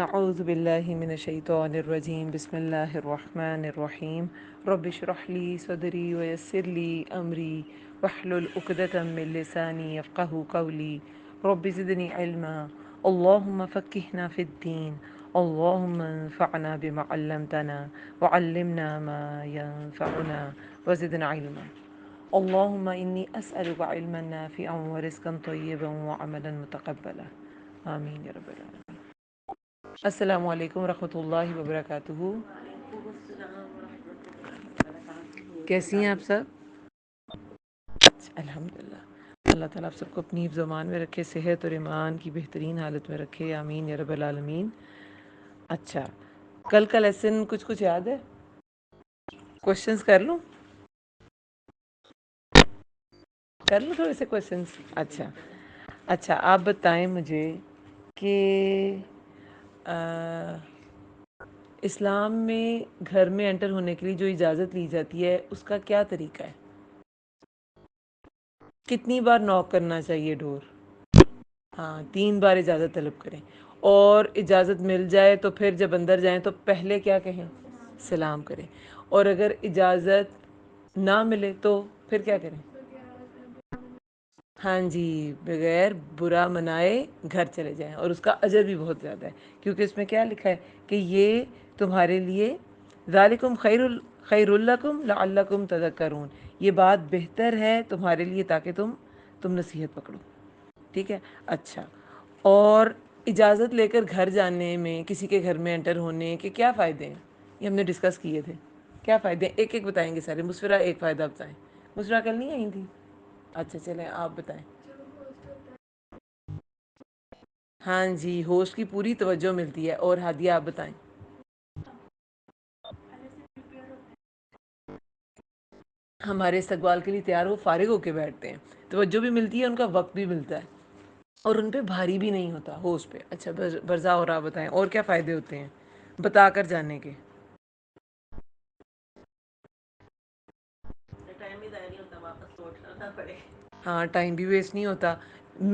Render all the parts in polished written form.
أعوذ بالله من الشيطان الرجيم بسم الله الرحمن الرحيم رب اشرح لي صدري ويسر لي أمري واحلل عقدة من لساني يفقه قولي رب زدني علما اللهم فقهنا في الدين اللهم انفعنا بما علمتنا وعلمنا ما ينفعنا وزدنا علما اللهم إني أسألك علما نافعا ورزقا طيبا وعملا متقبلا آمين يا رب العالمين. السلام علیکم ورحمۃ اللہ وبرکاتہ. کیسی ہیں آپ سب؟ الحمد للہ. اللہ تعالیٰ آپ سب کو اپنی حفظ و امان میں رکھے، صحت اور ایمان کی بہترین حالت میں رکھے، آمین یا رب العالمین. اچھا، کل کا لیسن کچھ یاد ہے؟ کوشچنس کر لوں تھوڑے سے کوشچنس. اچھا آپ بتائیں مجھے کہ اسلام میں گھر میں انٹر ہونے کے لیے جو اجازت لی جاتی ہے اس کا کیا طریقہ ہے؟ کتنی بار نوک کرنا چاہیے ڈور؟ ہاں، 3 بار اجازت طلب کریں. اور اجازت مل جائے تو پھر جب اندر جائیں تو پہلے کیا کہیں؟ سلام کریں. اور اگر اجازت نہ ملے تو پھر کیا کریں؟ ہاں جی، بغیر برا منائے گھر چلے جائیں. اور اس کا اجر بھی بہت زیادہ ہے، کیونکہ اس میں کیا لکھا ہے کہ یہ تمہارے لیے ذالکم خیر لکم لعلکم تذکرون، یہ بات بہتر ہے تمہارے لیے تاکہ تم نصیحت پکڑو. ٹھیک ہے. اچھا، اور اجازت لے کر گھر جانے میں، کسی کے گھر میں انٹر ہونے کے کیا فائدے ہیں؟ یہ ہم نے ڈسکس کیے تھے. کیا فائدے ہیں؟ ایک ایک بتائیں گے سارے. مسفرہ ایک فائدہ بتائیں. مسفرہ کل نہیں آئی تھی؟ اچھا چلیں آپ بتائیں. ہاں جی، ہوسٹ کی پوری توجہ ملتی ہے. اور ہادیہ آپ بتائیں. ہمارے استقبال کے لیے تیار ہو، فارغ ہو کے بیٹھتے ہیں، توجہ بھی ملتی ہے، ان کا وقت بھی ملتا ہے، اور ان پہ بھاری بھی نہیں ہوتا ہوسٹ پہ. اچھا برزا اور آپ بتائیں اور کیا فائدے ہوتے ہیں بتا کر جانے کے؟ ٹائم بھی ضائع نہیں ہوتا، واپس لوٹنا پڑے. ہاں، ٹائم بھی ویسٹ نہیں ہوتا،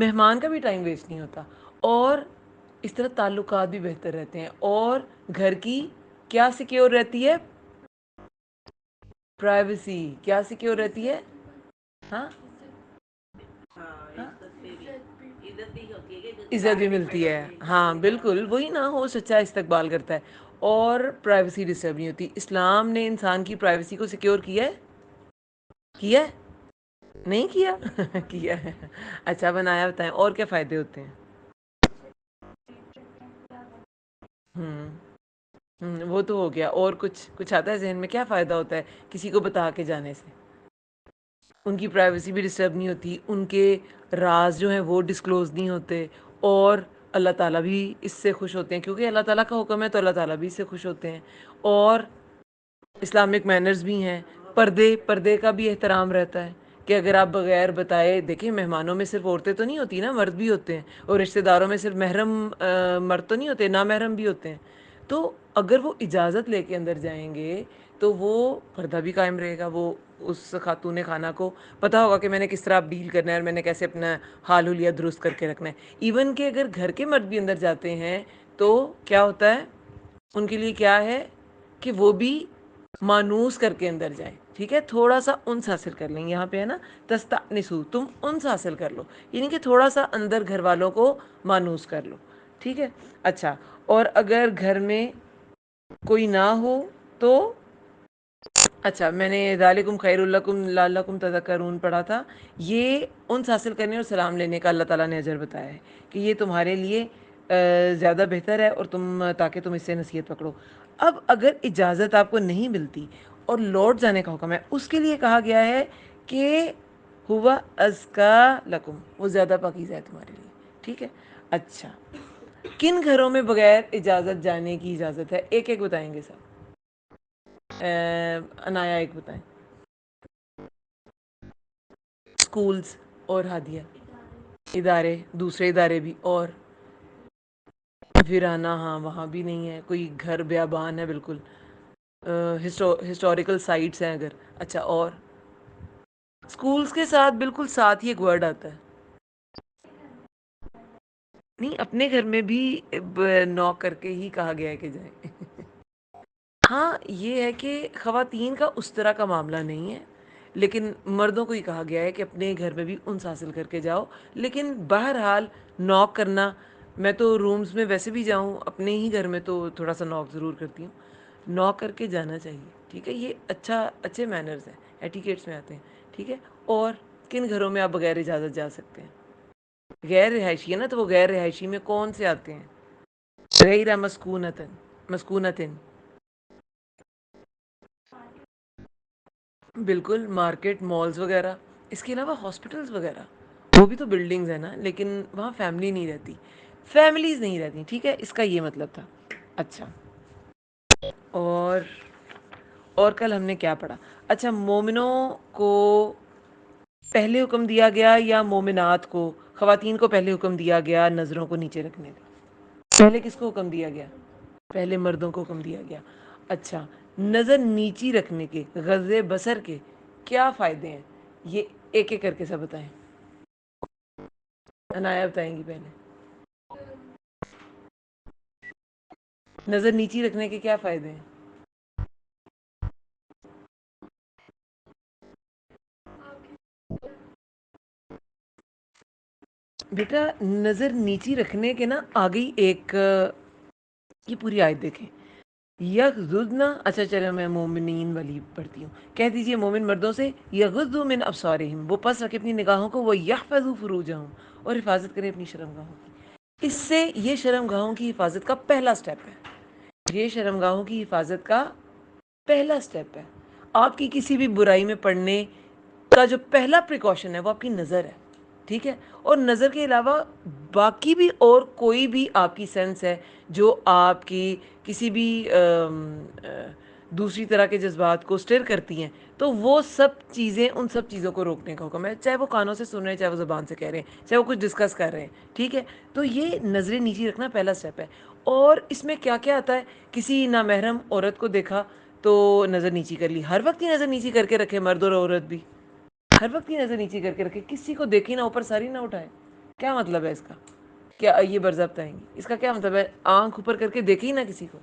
مہمان کا بھی ٹائم ویسٹ نہیں ہوتا، اور اس طرح تعلقات بھی بہتر رہتے ہیں. اور گھر کی کیا سیکیور رہتی ہے؟ پرائیویسی کیا سیکیور رہتی ہے؟ ہاں، عزت بھی ملتی ہے. ہاں بالکل، وہی نا، ہو سچا استقبال کرتا ہے اور پرائیویسی ڈسٹرب نہیں ہوتی. اسلام نے انسان کی پرائیویسی کو سیکیور کیا ہے. کیا ہے؟ نہیں کیا؟ کیا ہے. اچھا بنایا. بتائیں اور کیا فائدے ہوتے ہیں؟ ہوں وہ تو ہو گیا. اور کچھ آتا ہے ذہن میں؟ کیا فائدہ ہوتا ہے کسی کو بتا کے جانے سے؟ ان کی پرائیویسی بھی ڈسٹرب نہیں ہوتی، ان کے راز جو ہیں وہ ڈسکلوز نہیں ہوتے، اور اللہ تعالیٰ بھی اس سے خوش ہوتے ہیں، کیونکہ اللہ تعالیٰ کا حکم ہے تو اللہ تعالیٰ بھی اس سے خوش ہوتے ہیں. اور اسلامک مینرز بھی ہیں. پردے کا بھی احترام رہتا ہے کہ اگر آپ بغیر بتائے، دیکھیں مہمانوں میں صرف عورتیں تو نہیں ہوتی نا، مرد بھی ہوتے ہیں. اور رشتہ داروں میں صرف محرم مرد تو نہیں ہوتے، نامحرم بھی ہوتے ہیں. تو اگر وہ اجازت لے کے اندر جائیں گے تو وہ پردہ بھی قائم رہے گا. وہ اس خاتون خانہ کو پتہ ہوگا کہ میں نے کس طرح ڈیل کرنا ہے اور میں نے کیسے اپنا حال حلیہ درست کر کے رکھنا ہے. ایون کہ اگر گھر کے مرد بھی اندر جاتے ہیں تو کیا ہوتا ہے ان کے لیے؟ کیا ہے کہ وہ بھی مانوس کر کے اندر جائیں. ٹھیک ہے، تھوڑا سا انس حاصل کر لیں. یہاں پہ ہے نا تستأنسو، تم انس حاصل کر لو، یعنی کہ تھوڑا سا اندر گھر والوں کو مانوس کر لو. ٹھیک ہے. اچھا، اور اگر گھر میں کوئی نہ ہو تو؟ اچھا، میں نے ذالکم خیر لکم لعلکم تذکرون پڑھا تھا. یہ انس حاصل کرنے اور سلام لینے کا اللہ تعالیٰ نے اجر بتایا ہے کہ یہ تمہارے لیے زیادہ بہتر ہے، اور تاکہ تم اس سے نصیحت پکڑو. اب اگر اجازت آپ کو نہیں ملتی اور لوٹ جانے کا حکم ہے، اس کے لیے کہا گیا ہے کہ ہوا ازکا لکم، وہ زیادہ پاکیزہ ہے تمہارے لیے. ٹھیک ہے. اچھا، کن گھروں میں بغیر اجازت جانے کی اجازت ہے؟ ایک ایک بتائیں گے سب. عنایا ایک بتائیں. اسکولز. اور ہادیہ؟ ادارے، دوسرے ادارے بھی. اور ویرانہ، ہاں وہاں بھی نہیں ہے. کوئی گھر بیابان ہے بالکل، ہسٹوریکل سائٹس ہیں اگر. اچھا، اور اسکولز کے ساتھ بالکل ساتھ ہی ایک ورڈ آتا ہے. نہیں، اپنے گھر میں بھی نوک کر کے ہی کہا گیا ہے کہ جائیں۔ ہاں، یہ ہے کہ خواتین کا اس طرح کا معاملہ نہیں ہے، لیکن مردوں کو ہی کہا گیا ہے کہ اپنے گھر میں بھی انس حاصل کر کے جاؤ، لیکن بہرحال نوک کرنا، میں تو رومز میں ویسے بھی جاؤں، اپنے ہی گھر میں تو تھوڑا سا نوک ضرور کرتی ہوں، نوک کر کے جانا چاہیے، ٹھیک ہے؟ یہ اچھے مینرز ہیں، ایٹیکیٹس میں آتے ہیں، ٹھیک ہے؟ اور کن گھروں میں آپ بغیر اجازت جا سکتے ہیں؟ غیر رہائشی ہے نا، تو وہ غیر رہائشی میں کون سے آتے ہیں؟ غیر مسکونتن، مسکونتن، بالکل، مارکیٹ، مالز وغیرہ، اس کے علاوہ ہاسپٹلس وغیرہ، وہ بھی تو بلڈنگز ہیں نا، لیکن وہاں فیملی نہیں رہتی، فیملیز نہیں رہتی، ٹھیک ہے؟ اس کا یہ مطلب تھا۔ اچھا، اور کل ہم نے کیا پڑھا؟ اچھا، مومنوں کو پہلے حکم دیا گیا یا مومنات کو؟ خواتین کو پہلے حکم دیا گیا نظروں کو نیچے رکھنے کا؟ پہلے کس کو حکم دیا گیا؟ پہلے مردوں کو حکم دیا گیا۔ اچھا، نظر نیچی رکھنے کے، غض بصر کے کیا فائدے ہیں؟ یہ ایک ایک کر کے سب بتائیں۔ عنایا بتائیں گی پہلے۔ نظر نیچی رکھنے کے کیا فائدے ہیں؟ بیٹا، نظر نیچی رکھنے کے نا آگے ہی ایک یہ پوری آیت دیکھیں، یغضضن، اچھا چلو میں مومنین والی پڑھتی ہوں، کہہ دیجئے مومن مردوں سے یغضوا من ابصارہم، وہ پس رکھے اپنی نگاہوں کو، وہ یحفظوا فروجہم، اور حفاظت کرے اپنی شرمگاہوں کی۔ اس سے یہ شرمگاہوں کی حفاظت کا پہلا سٹیپ ہے، یہ شرمگاہوں کی حفاظت کا پہلا سٹیپ ہے۔ آپ کی کسی بھی برائی میں پڑنے کا جو پہلا پریکاشن ہے وہ آپ کی نظر ہے، ٹھیک ہے؟ اور نظر کے علاوہ باقی بھی اور کوئی بھی آپ کی سینس ہے جو آپ کی کسی بھی دوسری طرح کے جذبات کو اسٹر کرتی ہیں، تو وہ سب چیزیں، ان سب چیزوں کو روکنے کا حکم ہے، چاہے وہ کانوں سے سن رہے ہیں، چاہے وہ زبان سے کہہ رہے ہیں، چاہے وہ کچھ ڈسکس کر رہے ہیں، ٹھیک ہے؟ تو یہ نظریں نیچی رکھنا پہلا سٹیپ ہے۔ اور اس میں کیا کیا آتا ہے؟ کسی نامحرم عورت کو دیکھا تو نظر نیچی کر لی، ہر وقت ہی نظر نیچی کر کے رکھے مرد اور عورت بھی، ہر وقت ہی نظر نیچی کر کے رکھے، کسی کو دیکھی نہ اوپر ساری نہ اٹھائے، کیا مطلب ہے اس کا؟ کیا یہ برضابطہ آئیں گی؟ اس کا کیا مطلب ہے؟ آنکھ اوپر کر کے دیکھے ہی نہ کسی کو؟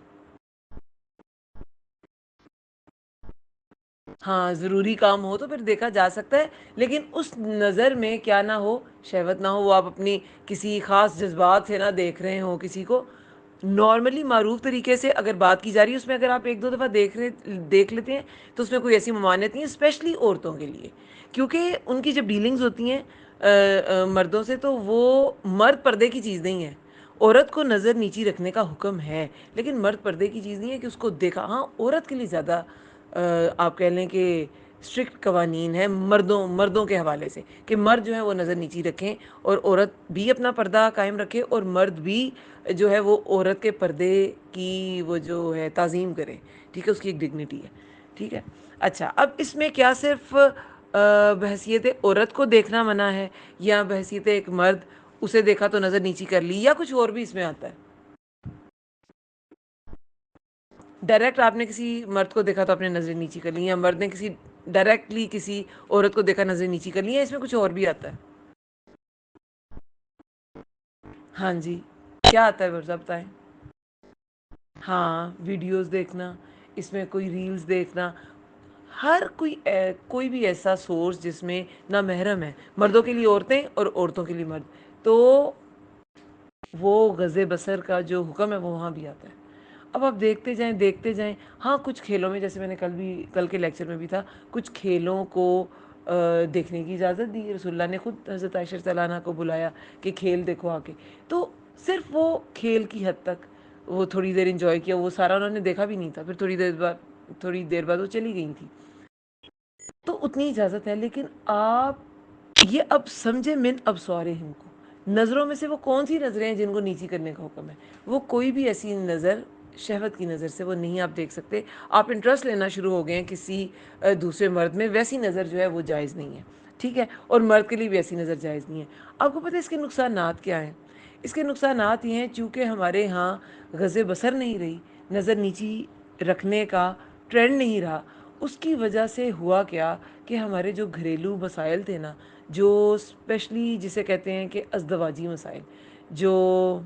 ہاں، ضروری کام ہو تو پھر دیکھا جا سکتا ہے، لیکن اس نظر میں کیا نہ ہو؟ شہوت نہ ہو، وہ آپ اپنی کسی خاص جذبات سے نہ دیکھ رہے ہوں کسی کو، نارملی معروف طریقے سے اگر بات کی جا رہی ہے، اس میں اگر آپ ایک دو دفعہ دیکھ لیتے ہیں تو اس میں کوئی ایسی ممانعت نہیں ہے، اسپیشلی عورتوں کے لیے، کیونکہ ان کی جب ڈیلنگز ہوتی ہیں مردوں سے، تو وہ مرد پردے کی چیز نہیں ہے، عورت کو نظر نیچی رکھنے کا حکم ہے، لیکن مرد پردے کی چیز نہیں ہے کہ اس کو دیکھا، ہاں عورت کے لیے زیادہ آپ کہہ لیں کہ اسٹرکٹ قوانین ہیں مردوں کے حوالے سے، کہ مرد جو ہے وہ نظر نیچی رکھیں، اور عورت بھی اپنا پردہ قائم رکھے، اور مرد بھی جو ہے وہ عورت کے پردے کی وہ جو ہے تعظیم کرے، ٹھیک ہے؟ اس کی ایک ڈگنیٹی ہے، ٹھیک ہے؟ اچھا، اب اس میں کیا صرف بحیثیت عورت کو دیکھنا منع ہے، یا بحیثیت ایک مرد اسے دیکھا تو نظر نیچی کر لی، یا کچھ اور بھی اس میں آتا ہے؟ ڈائریکٹ آپ نے کسی مرد کو دیکھا تو آپ نے نظر نیچی کر لی، یا مرد نے کسی ڈائریکٹلی کسی عورت کو دیکھا نظر نیچی کر لی، یا اس میں کچھ اور بھی آتا ہے؟ ہاں جی، کیا آتا ہے ورزہ بتائیں؟ ہاں، ویڈیوز دیکھنا، اس میں کوئی ریلز دیکھنا، ہر کوئی بھی ایسا سورس جس میں نہ محرم ہے، مردوں کے لیے عورتیں اور عورتوں کے لیے مرد، تو وہ غض بصر کا جو حکم ہے وہ وہاں بھی آتا ہے۔ اب آپ دیکھتے جائیں دیکھتے جائیں، ہاں کچھ کھیلوں میں، جیسے میں نے کل کے لیکچر میں بھی تھا، کچھ کھیلوں کو دیکھنے کی اجازت دی، رسول اللہ نے خود حضرت عائشہ رضی اللہ عنہا کو بلایا کہ کھیل دیکھو آ کے، تو صرف وہ کھیل کی حد تک وہ تھوڑی دیر انجوائے کیا، وہ سارا انہوں نے دیکھا بھی نہیں تھا، پھر تھوڑی دیر بعد وہ چلی گئی تھی، تو اتنی اجازت ہے، لیکن آپ یہ اب سمجھے من ابصارہم کو، نظروں میں سے وہ کون سی نظریں ہیں جن کو نیچی کرنے کا حکم ہے؟ وہ کوئی بھی ایسی نظر شہوت کی نظر سے وہ نہیں آپ دیکھ سکتے، آپ انٹرسٹ لینا شروع ہو گئے ہیں کسی دوسرے مرد میں، ویسی نظر جو ہے وہ جائز نہیں ہے، ٹھیک ہے؟ اور مرد کے لیے بھی ایسی نظر جائز نہیں ہے۔ آپ کو پتہ ہے اس کے نقصانات کیا ہیں؟ اس کے نقصانات یہ ہیں، چونکہ ہمارے ہاں غض بصر نہیں رہی، نظر نیچی رکھنے کا ٹرینڈ نہیں رہا، اس کی وجہ سے ہوا کیا کہ ہمارے جو گھریلو مسائل تھے نا، جو اسپیشلی جسے کہتے ہیں کہ ازدواجی مسائل، جو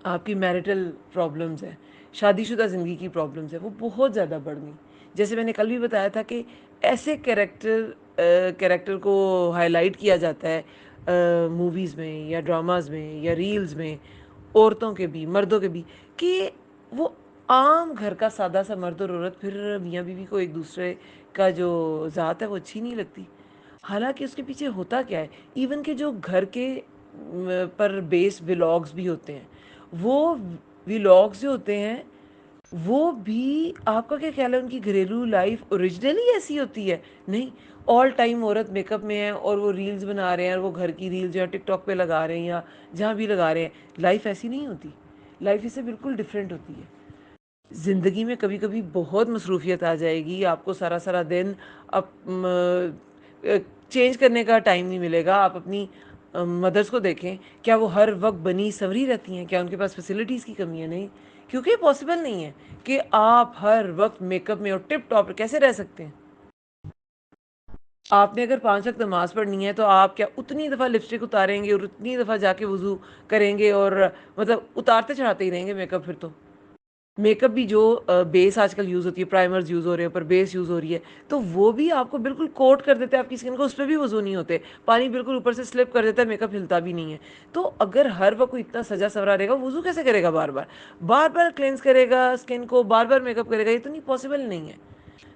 آپ کی میرٹل پرابلمز ہیں، شادی شدہ زندگی کی پرابلمز ہیں، وہ بہت زیادہ بڑھ گئی. جیسے میں نے کل بھی بتایا تھا کہ ایسے کریکٹر کو ہائی لائٹ کیا جاتا ہے موویز میں یا ڈراماز میں یا ریلز میں، عورتوں کے بھی مردوں کے بھی، کہ وہ عام گھر کا سادہ سا مرد اور عورت پھر میاں بیوی کو ایک دوسرے کا جو ذات ہے وہ اچھی نہیں لگتی. حالانکہ اس کے پیچھے ہوتا کیا ہے. ایون کہ جو گھر کے پر بیس ولاگز بھی ہوتے ہیں، وہ ولاگز جو ہوتے ہیں وہ بھی آپ کا کیا خیال ہے ان کی گھریلو لائف اوریجنلی ایسی ہوتی ہے؟ نہیں. آل ٹائم عورت میک اپ میں ہے اور وہ ریلز بنا رہے ہیں، اور وہ گھر کی ریلز جو ہے ٹک ٹاک پہ لگا رہے ہیں یا جہاں بھی لگا رہے ہیں. لائف ایسی نہیں ہوتی. لائف اس سے بالکل ڈفرینٹ ہوتی ہے. زندگی میں کبھی کبھی بہت مصروفیت آ جائے گی، آپ کو سارا سارا دن چینج کرنے کا ٹائم نہیں ملے گا. آپ اپنی مدرس کو دیکھیں، کیا وہ ہر وقت بنی سنوری رہتی ہیں؟ کیا ان کے پاس فیسلٹیز کی کمی ہے؟ نہیں. کیونکہ یہ پاسبل نہیں ہے کہ آپ ہر وقت میک اپ میں اور ٹپ ٹاپ کیسے رہ سکتے ہیں. آپ نے اگر 5 وقت نماز پڑھنی ہے تو آپ کیا اتنی دفعہ لپسٹک اتاریں گے اور اتنی دفعہ جا کے وضو کریں گے اور مطلب اتارتے چڑھاتے ہی رہیں گے میک اپ؟ پھر تو میک اپ بھی جو بیس آج کل یوز ہوتی ہے، پرائمرز یوز ہو رہے ہیں، پر بیس یوز ہو رہی ہے، تو وہ بھی آپ کو بالکل کوٹ کر دیتے ہیں آپ کی اسکن کو. اس پہ بھی وضو نہیں ہوتے، پانی بالکل اوپر سے سلپ کر دیتا ہے، میک اپ ہلتا بھی نہیں ہے. تو اگر ہر وقت کوئی اتنا سجا سورا رہے گا، وضو کیسے کرے گا؟ بار بار بار بار کلینز کرے گا اسکن کو، بار بار میک اپ کرے گا؟ یہ تو نہیں پاسبل نہیں ہے.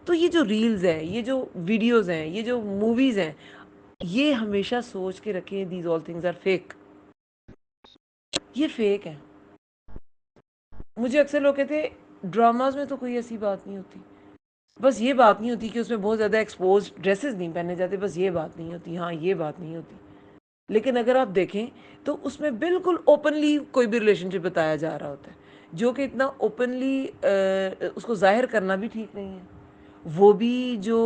تو یہ جو ریلز ہیں، یہ جو ویڈیوز ہیں، یہ جو موویز ہیں، یہ ہمیشہ سوچ کے رکھیں these all things are fake. یہ فیک ہے. مجھے اکثر لوگ کہتے ہیں ڈراماز میں تو کوئی ایسی بات نہیں ہوتی. بس یہ بات نہیں ہوتی کہ اس میں بہت زیادہ ایکسپوز ڈریسز نہیں پہنے جاتے. بس یہ بات نہیں ہوتی. ہاں یہ بات نہیں ہوتی. لیکن اگر آپ دیکھیں تو اس میں بالکل اوپنلی کوئی بھی ریلیشن شپ بتایا جا رہا ہوتا ہے، جو کہ اتنا اوپنلی اس کو ظاہر کرنا بھی ٹھیک نہیں ہے. وہ بھی جو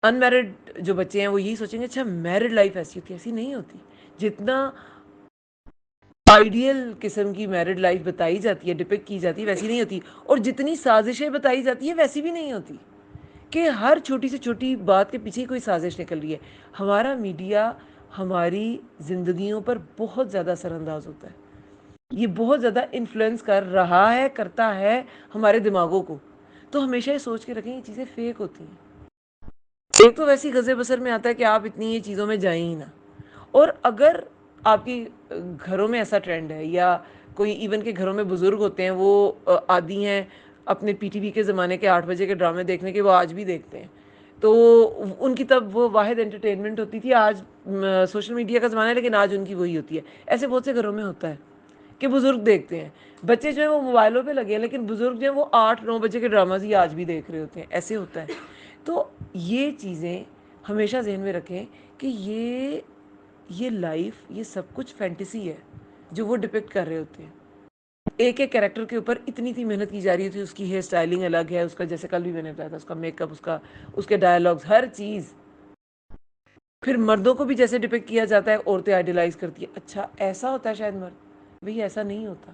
ان میرڈ جو بچے ہیں وہ یہی سوچیں گے اچھا میرڈ لائف ایسی ہوتی ہے. ایسی نہیں ہوتی. جتنا آئیڈیل قسم کی میرڈ لائف بتائی جاتی ہے، ڈپکٹ کی جاتی ہے، ویسی نہیں ہوتی. اور جتنی سازشیں بتائی جاتی ہیں ویسی بھی نہیں ہوتی، کہ ہر چھوٹی سے چھوٹی بات کے پیچھے کوئی سازش نکل رہی ہے. ہمارا میڈیا ہماری زندگیوں پر بہت زیادہ اثر انداز ہوتا ہے. یہ بہت زیادہ انفلوئنس کر رہا ہے، کرتا ہے ہمارے دماغوں کو. تو ہمیشہ یہ سوچ کے رکھیں یہ چیزیں فیک ہوتی ہیں. ایک تو ویسی غزے بسر میں آتا ہے کہ آپ اتنی یہ چیزوں میں جائیں ہی نہ. اور اگر آپ کی گھروں میں ایسا ٹرینڈ ہے، یا کوئی ایون کے گھروں میں بزرگ ہوتے ہیں وہ عادی ہیں اپنے پی ٹی وی کے زمانے کے 8 بجے کے ڈرامے دیکھنے کے، وہ آج بھی دیکھتے ہیں، تو ان کی تب وہ واحد انٹرٹینمنٹ ہوتی تھی. آج سوشل میڈیا کا زمانہ ہے لیکن آج ان کی وہی ہوتی ہے. ایسے بہت سے گھروں میں ہوتا ہے کہ بزرگ دیکھتے ہیں، بچے جو ہیں وہ موبائلوں پہ لگے ہیں، لیکن بزرگ جو ہیں وہ 8-9 بجے کے ڈراماز ہی آج بھی دیکھ رہے ہوتے ہیں. ایسے ہوتا ہے. تو یہ چیزیں ہمیشہ ذہن میں رکھیں کہ یہ لائف، یہ سب کچھ فینٹیسی ہے جو وہ ڈپکٹ کر رہے ہوتے ہیں. ایک ایک کیریکٹر کے اوپر اتنی محنت کی جا رہی تھی. اس کی ہیئر اسٹائلنگ الگ ہے، اس کا جیسے کل بھی میں نے بتایا تھا، اس کا میک اپ، اس کے ڈائلاگز، ہر چیز. پھر مردوں کو بھی جیسے ڈپکٹ کیا جاتا ہے عورتیں آئیڈیلائز کرتی ہیں. اچھا ایسا ہوتا ہے شاید مرد؟ بھئی ایسا نہیں ہوتا.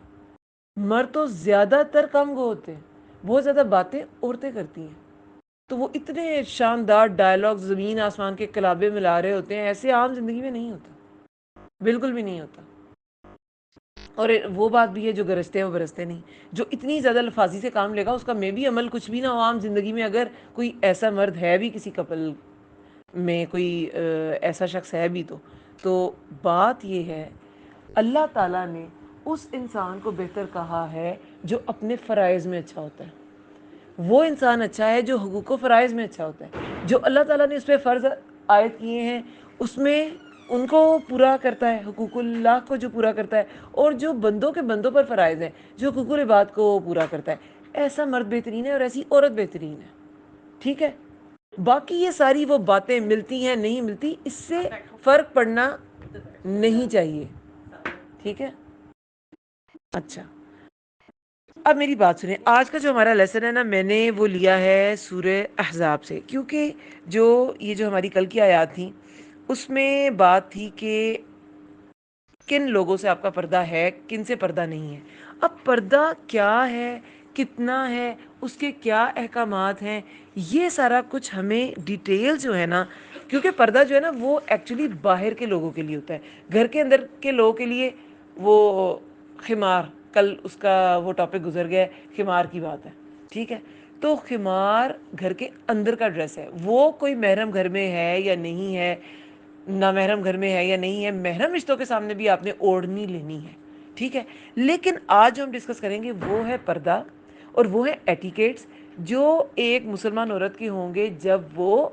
مرد تو زیادہ تر کم گو ہوتے ہیں. بہت زیادہ باتیں عورتیں کرتی ہیں. تو وہ اتنے شاندار ڈائلاگ زمین آسمان کے کلابے ملا رہے ہوتے ہیں، ایسے عام زندگی میں نہیں ہوتا. بالکل بھی نہیں ہوتا. اور وہ بات بھی ہے جو گرجتے ہیں وہ برستے نہیں. جو اتنی زیادہ لفاظی سے کام لے گا اس کا میں بھی عمل کچھ بھی نہ ہو عام زندگی میں. اگر کوئی ایسا مرد ہے بھی کسی کپل میں، کوئی ایسا شخص ہے بھی، تو بات یہ ہے اللہ تعالیٰ نے اس انسان کو بہتر کہا ہے جو اپنے فرائض میں اچھا ہوتا ہے. وہ انسان اچھا ہے جو حقوق و فرائض میں اچھا ہوتا ہے. جو اللہ تعالیٰ نے اس پہ فرض عائد کیے ہیں اس میں ان کو پورا کرتا ہے، حقوق اللہ کو جو پورا کرتا ہے. اور جو بندوں کے بندوں پر فرائض ہیں، جو حقوق العباد کو پورا کرتا ہے، ایسا مرد بہترین ہے اور ایسی عورت بہترین ہے. ٹھیک ہے. باقی یہ ساری وہ باتیں ملتی ہیں نہیں ملتی، اس سے فرق پڑنا نہیں چاہیے. ٹھیک ہے. اچھا اب میری بات سنیں. آج کا جو ہمارا لیسن ہے نا، میں نے وہ لیا ہے سورہ احزاب سے، کیونکہ یہ جو ہماری کل کی آیات تھیں اس میں بات تھی کہ کن لوگوں سے آپ کا پردہ ہے، کن سے پردہ نہیں ہے. اب پردہ کیا ہے، کتنا ہے، اس کے کیا احکامات ہیں، یہ سارا کچھ ہمیں ڈیٹیل جو ہے نا کیونکہ پردہ جو ہے نا وہ ایکچولی باہر کے لوگوں کے لیے ہوتا ہے، گھر کے اندر کے لوگوں کے لیے وہ خمار، کل اس کا وہ ٹاپک گزر گیا ہے، خمار کی بات ہے، ٹھیک ہے؟ تو خمار گھر کے اندر کا ڈریس ہے، وہ کوئی محرم گھر میں ہے یا نہیں ہے، نامحرم گھر میں ہے یا نہیں ہے، محرم رشتوں کے سامنے بھی آپ نے اوڑھنی لینی ہے، ٹھیک ہے؟ لیکن آج جو ہم ڈسکس کریں گے وہ ہے پردہ، اور وہ ہے ایٹیکیٹس جو ایک مسلمان عورت کے ہوں گے جب وہ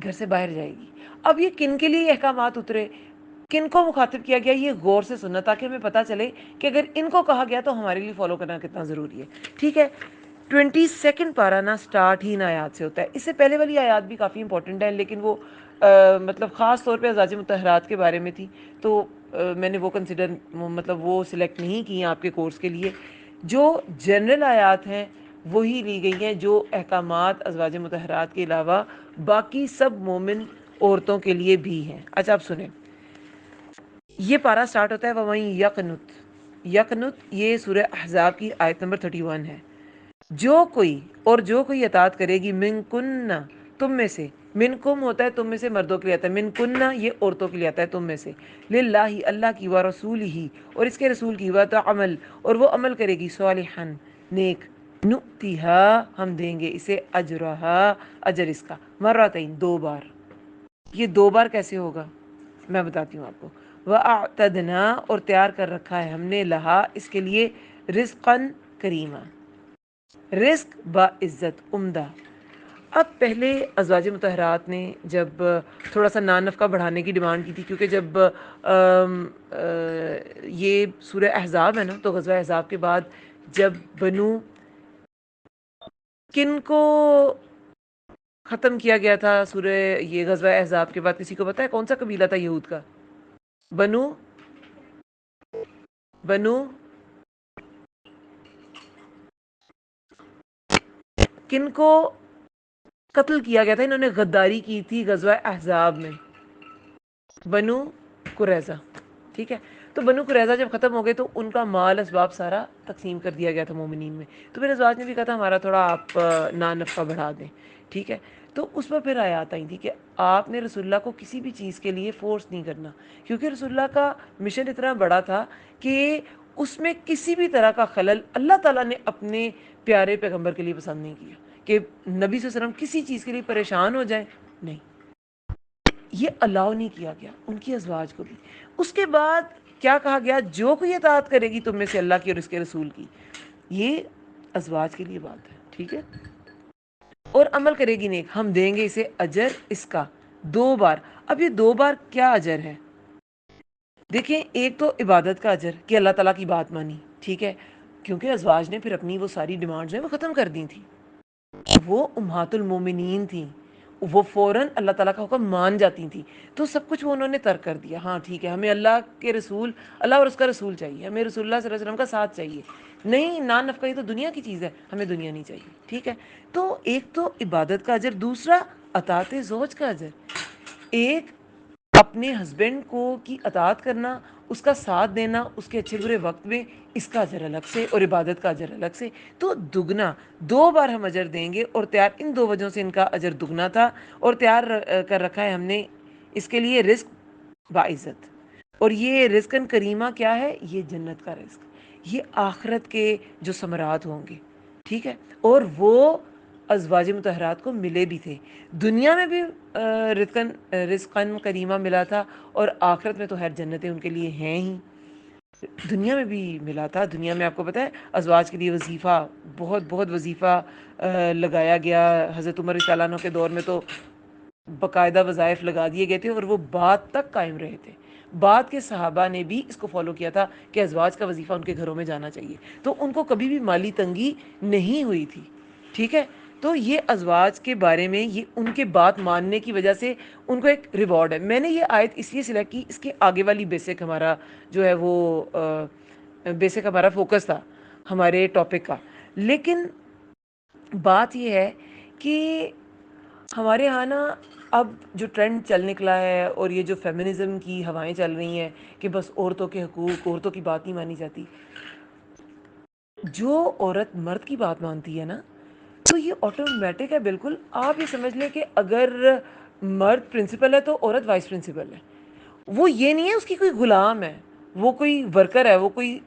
گھر سے باہر جائے گی۔ اب یہ کن کے لیے یہ احکامات اترے، کن کو مخاطب کیا گیا، یہ غور سے سننا تاکہ ہمیں پتہ چلے کہ اگر ان کو کہا گیا تو ہمارے لیے فالو کرنا کتنا ضروری ہے، ٹھیک ہے؟ 22 پارہ نا سٹارٹ ہی ان آیات سے ہوتا ہے، اس سے پہلے والی آیات بھی کافی امپورٹنٹ ہیں لیکن وہ مطلب خاص طور پہ ازواج مطہرات کے بارے میں تھی، تو میں نے وہ کنسیڈر مطلب وہ سلیکٹ نہیں کی ہیں آپ کے کورس کے لیے۔ جو جنرل آیات ہیں وہی لی گئی ہیں جو احکامات ازواج مطہرات کے علاوہ باقی سب مومن عورتوں کے لیے بھی ہیں۔ اچھا آپ سنیں، یہ پارہ سٹارٹ ہوتا ہے وَمَن یقنت، یقنت یہ سورہ احزاب کی آیت نمبر 31 ہے۔ جو کوئی اطاعت کرے گی، من کننا تم میں سے، من کم ہوتا ہے تم میں سے مردوں کے لیے آتا ہے، من کننا یہ عورتوں کے لیے آتا ہے تم میں سے، للہ اللہ کی، و رسول ہی اور اس کے رسول کی، و تعمل اور وہ عمل کرے گی، صالحا نیک، نؤتیہا ہم دیں گے اسے، اجرہا اجر اس کا، مرتین دو بار۔ یہ دو بار کیسے ہوگا میں بتاتی ہوں آپ کو۔ وَأَعْتَدْنَا اور تیار کر رکھا ہے ہم نے، لہا اس کے لیے، رزقاً کریما، رزق با عزت، عمدہ۔ اب پہلے ازواج مطہرات نے جب تھوڑا سا نانفقہ بڑھانے کی ڈیمانڈ کی تھی، کیونکہ جب یہ سورہ احزاب ہے نا، تو غزوہ احزاب کے بعد جب بنو کن کو ختم کیا گیا تھا سورہ یہ غزوہ احزاب کے بعد، کسی کو پتہ ہے کون سا قبیلہ تھا یہود کا؟ بنو کن کو قتل کیا گیا تھا، انہوں نے غداری کی تھی غزوہ احزاب میں؟ بنو قریظہ، ٹھیک ہے؟ تو بنو قریظہ جب ختم ہو گئے تو ان کا مال اسباب سارا تقسیم کر دیا گیا تھا مومنین میں، تو پھر ازواج نے بھی کہا تھا ہمارا تھوڑا آپ نفقہ بڑھا دیں، ٹھیک ہے؟ تو اس پر پھر آیات آئی تھی کہ آپ نے رسول اللہ کو کسی بھی چیز کے لیے فورس نہیں کرنا، کیونکہ رسول اللہ کا مشن اتنا بڑا تھا کہ اس میں کسی بھی طرح کا خلل اللہ تعالیٰ نے اپنے پیارے پیغمبر کے لیے پسند نہیں کیا کہ نبی صلی اللہ علیہ وسلم کسی چیز کے لیے پریشان ہو جائیں، نہیں، یہ الاؤ نہیں کیا گیا ان کی ازواج کو بھی۔ اس کے بعد کیا کہا گیا؟ جو کوئی اطاعت کرے گی تم میں سے اللہ کی اور اس کے رسول کی، یہ ازواج کے لیے بات ہے، ٹھیک ہے؟ اور عمل کرے گی نیک، ہم دیں گے اسے اجر اس کا، دو بار۔ اب یہ دو بار کیا اجر ہے؟ دیکھیں، ایک تو عبادت کا اجر کہ اللہ تعالیٰ کی بات مانی، ٹھیک ہے؟ کیونکہ ازواج نے پھر اپنی وہ ساری ڈیمانڈز ہیں وہ ختم کر دی تھیں، وہ امہات المومنین تھیں، وہ فوراً اللہ تعالیٰ کا حکم مان جاتی تھیں، تو سب کچھ وہ انہوں نے ترک کر دیا۔ ہاں ٹھیک ہے، ہمیں اللہ کے رسول، اللہ اور اس کا رسول چاہیے، ہمیں رسول اللہ صلی اللہ علیہ وسلم کا ساتھ چاہیے، نہیں نان نفقہ یہ تو دنیا کی چیز ہے، ہمیں دنیا نہیں چاہیے، ٹھیک ہے؟ تو ایک تو عبادت کا اجر، دوسرا اطاعت زوج کا اجر، ایک اپنے ہسبینڈ کو کی اطاعت کرنا، اس کا ساتھ دینا اس کے اچھے برے وقت میں، اس کا اجر الگ سے اور عبادت کا اجر الگ سے، تو دگنا، دو بار ہم اجر دیں گے، اور تیار ان دو وجہوں سے ان کا اجر دگنا تھا، اور تیار کر رکھا ہے ہم نے اس کے لیے رزق باعزت۔ اور یہ رزقاً کریمہ کیا ہے؟ یہ جنت کا رزق، یہ آخرت کے جو ثمرات ہوں گے، ٹھیک ہے؟ اور وہ ازواج مطہرات کو ملے بھی تھے، دنیا میں بھی رزقاً کریمہ ملا تھا، اور آخرت میں تو خیر جنتیں ان کے لیے ہیں ہی، دنیا میں بھی ملا تھا۔ دنیا میں آپ کو پتہ ہے ازواج کے لیے وظیفہ، بہت بہت وظیفہ لگایا گیا، حضرت عمر رضی اللہ عنہ کے دور میں تو باقاعدہ وظائف لگا دیے گئے تھے، اور وہ بعد تک قائم رہے تھے، بعد کے صحابہ نے بھی اس کو فالو کیا تھا کہ ازواج کا وظیفہ ان کے گھروں میں جانا چاہیے، تو ان کو کبھی بھی مالی تنگی نہیں ہوئی تھی، ٹھیک ہے؟ تو یہ ازواج کے بارے میں یہ ان کے بات ماننے کی وجہ سے ان کو ایک ریوارڈ ہے۔ میں نے یہ آیت اس لیے سلیکٹ کی، اس کے آگے والی بیسک ہمارا جو ہے وہ بیسک ہمارا فوکس تھا ہمارے ٹاپک کا، لیکن بات یہ ہے کہ ہمارے ہاں نا اب جو ٹرینڈ چل نکلا ہے، اور یہ جو فیمنزم کی ہوائیں چل رہی ہیں کہ بس عورتوں کے حقوق، عورتوں کی بات نہیں مانی جاتی، جو عورت مرد کی بات مانتی ہے نا تو یہ آٹومیٹک ہے بالکل. آپ یہ سمجھ لیں کہ اگر مرد پرنسپل ہے تو عورت وائس پرنسپل ہے. وہ یہ نہیں ہے اس کی کوئی غلام ہے, وہ کوئی ورکر ہے, وہ کوئی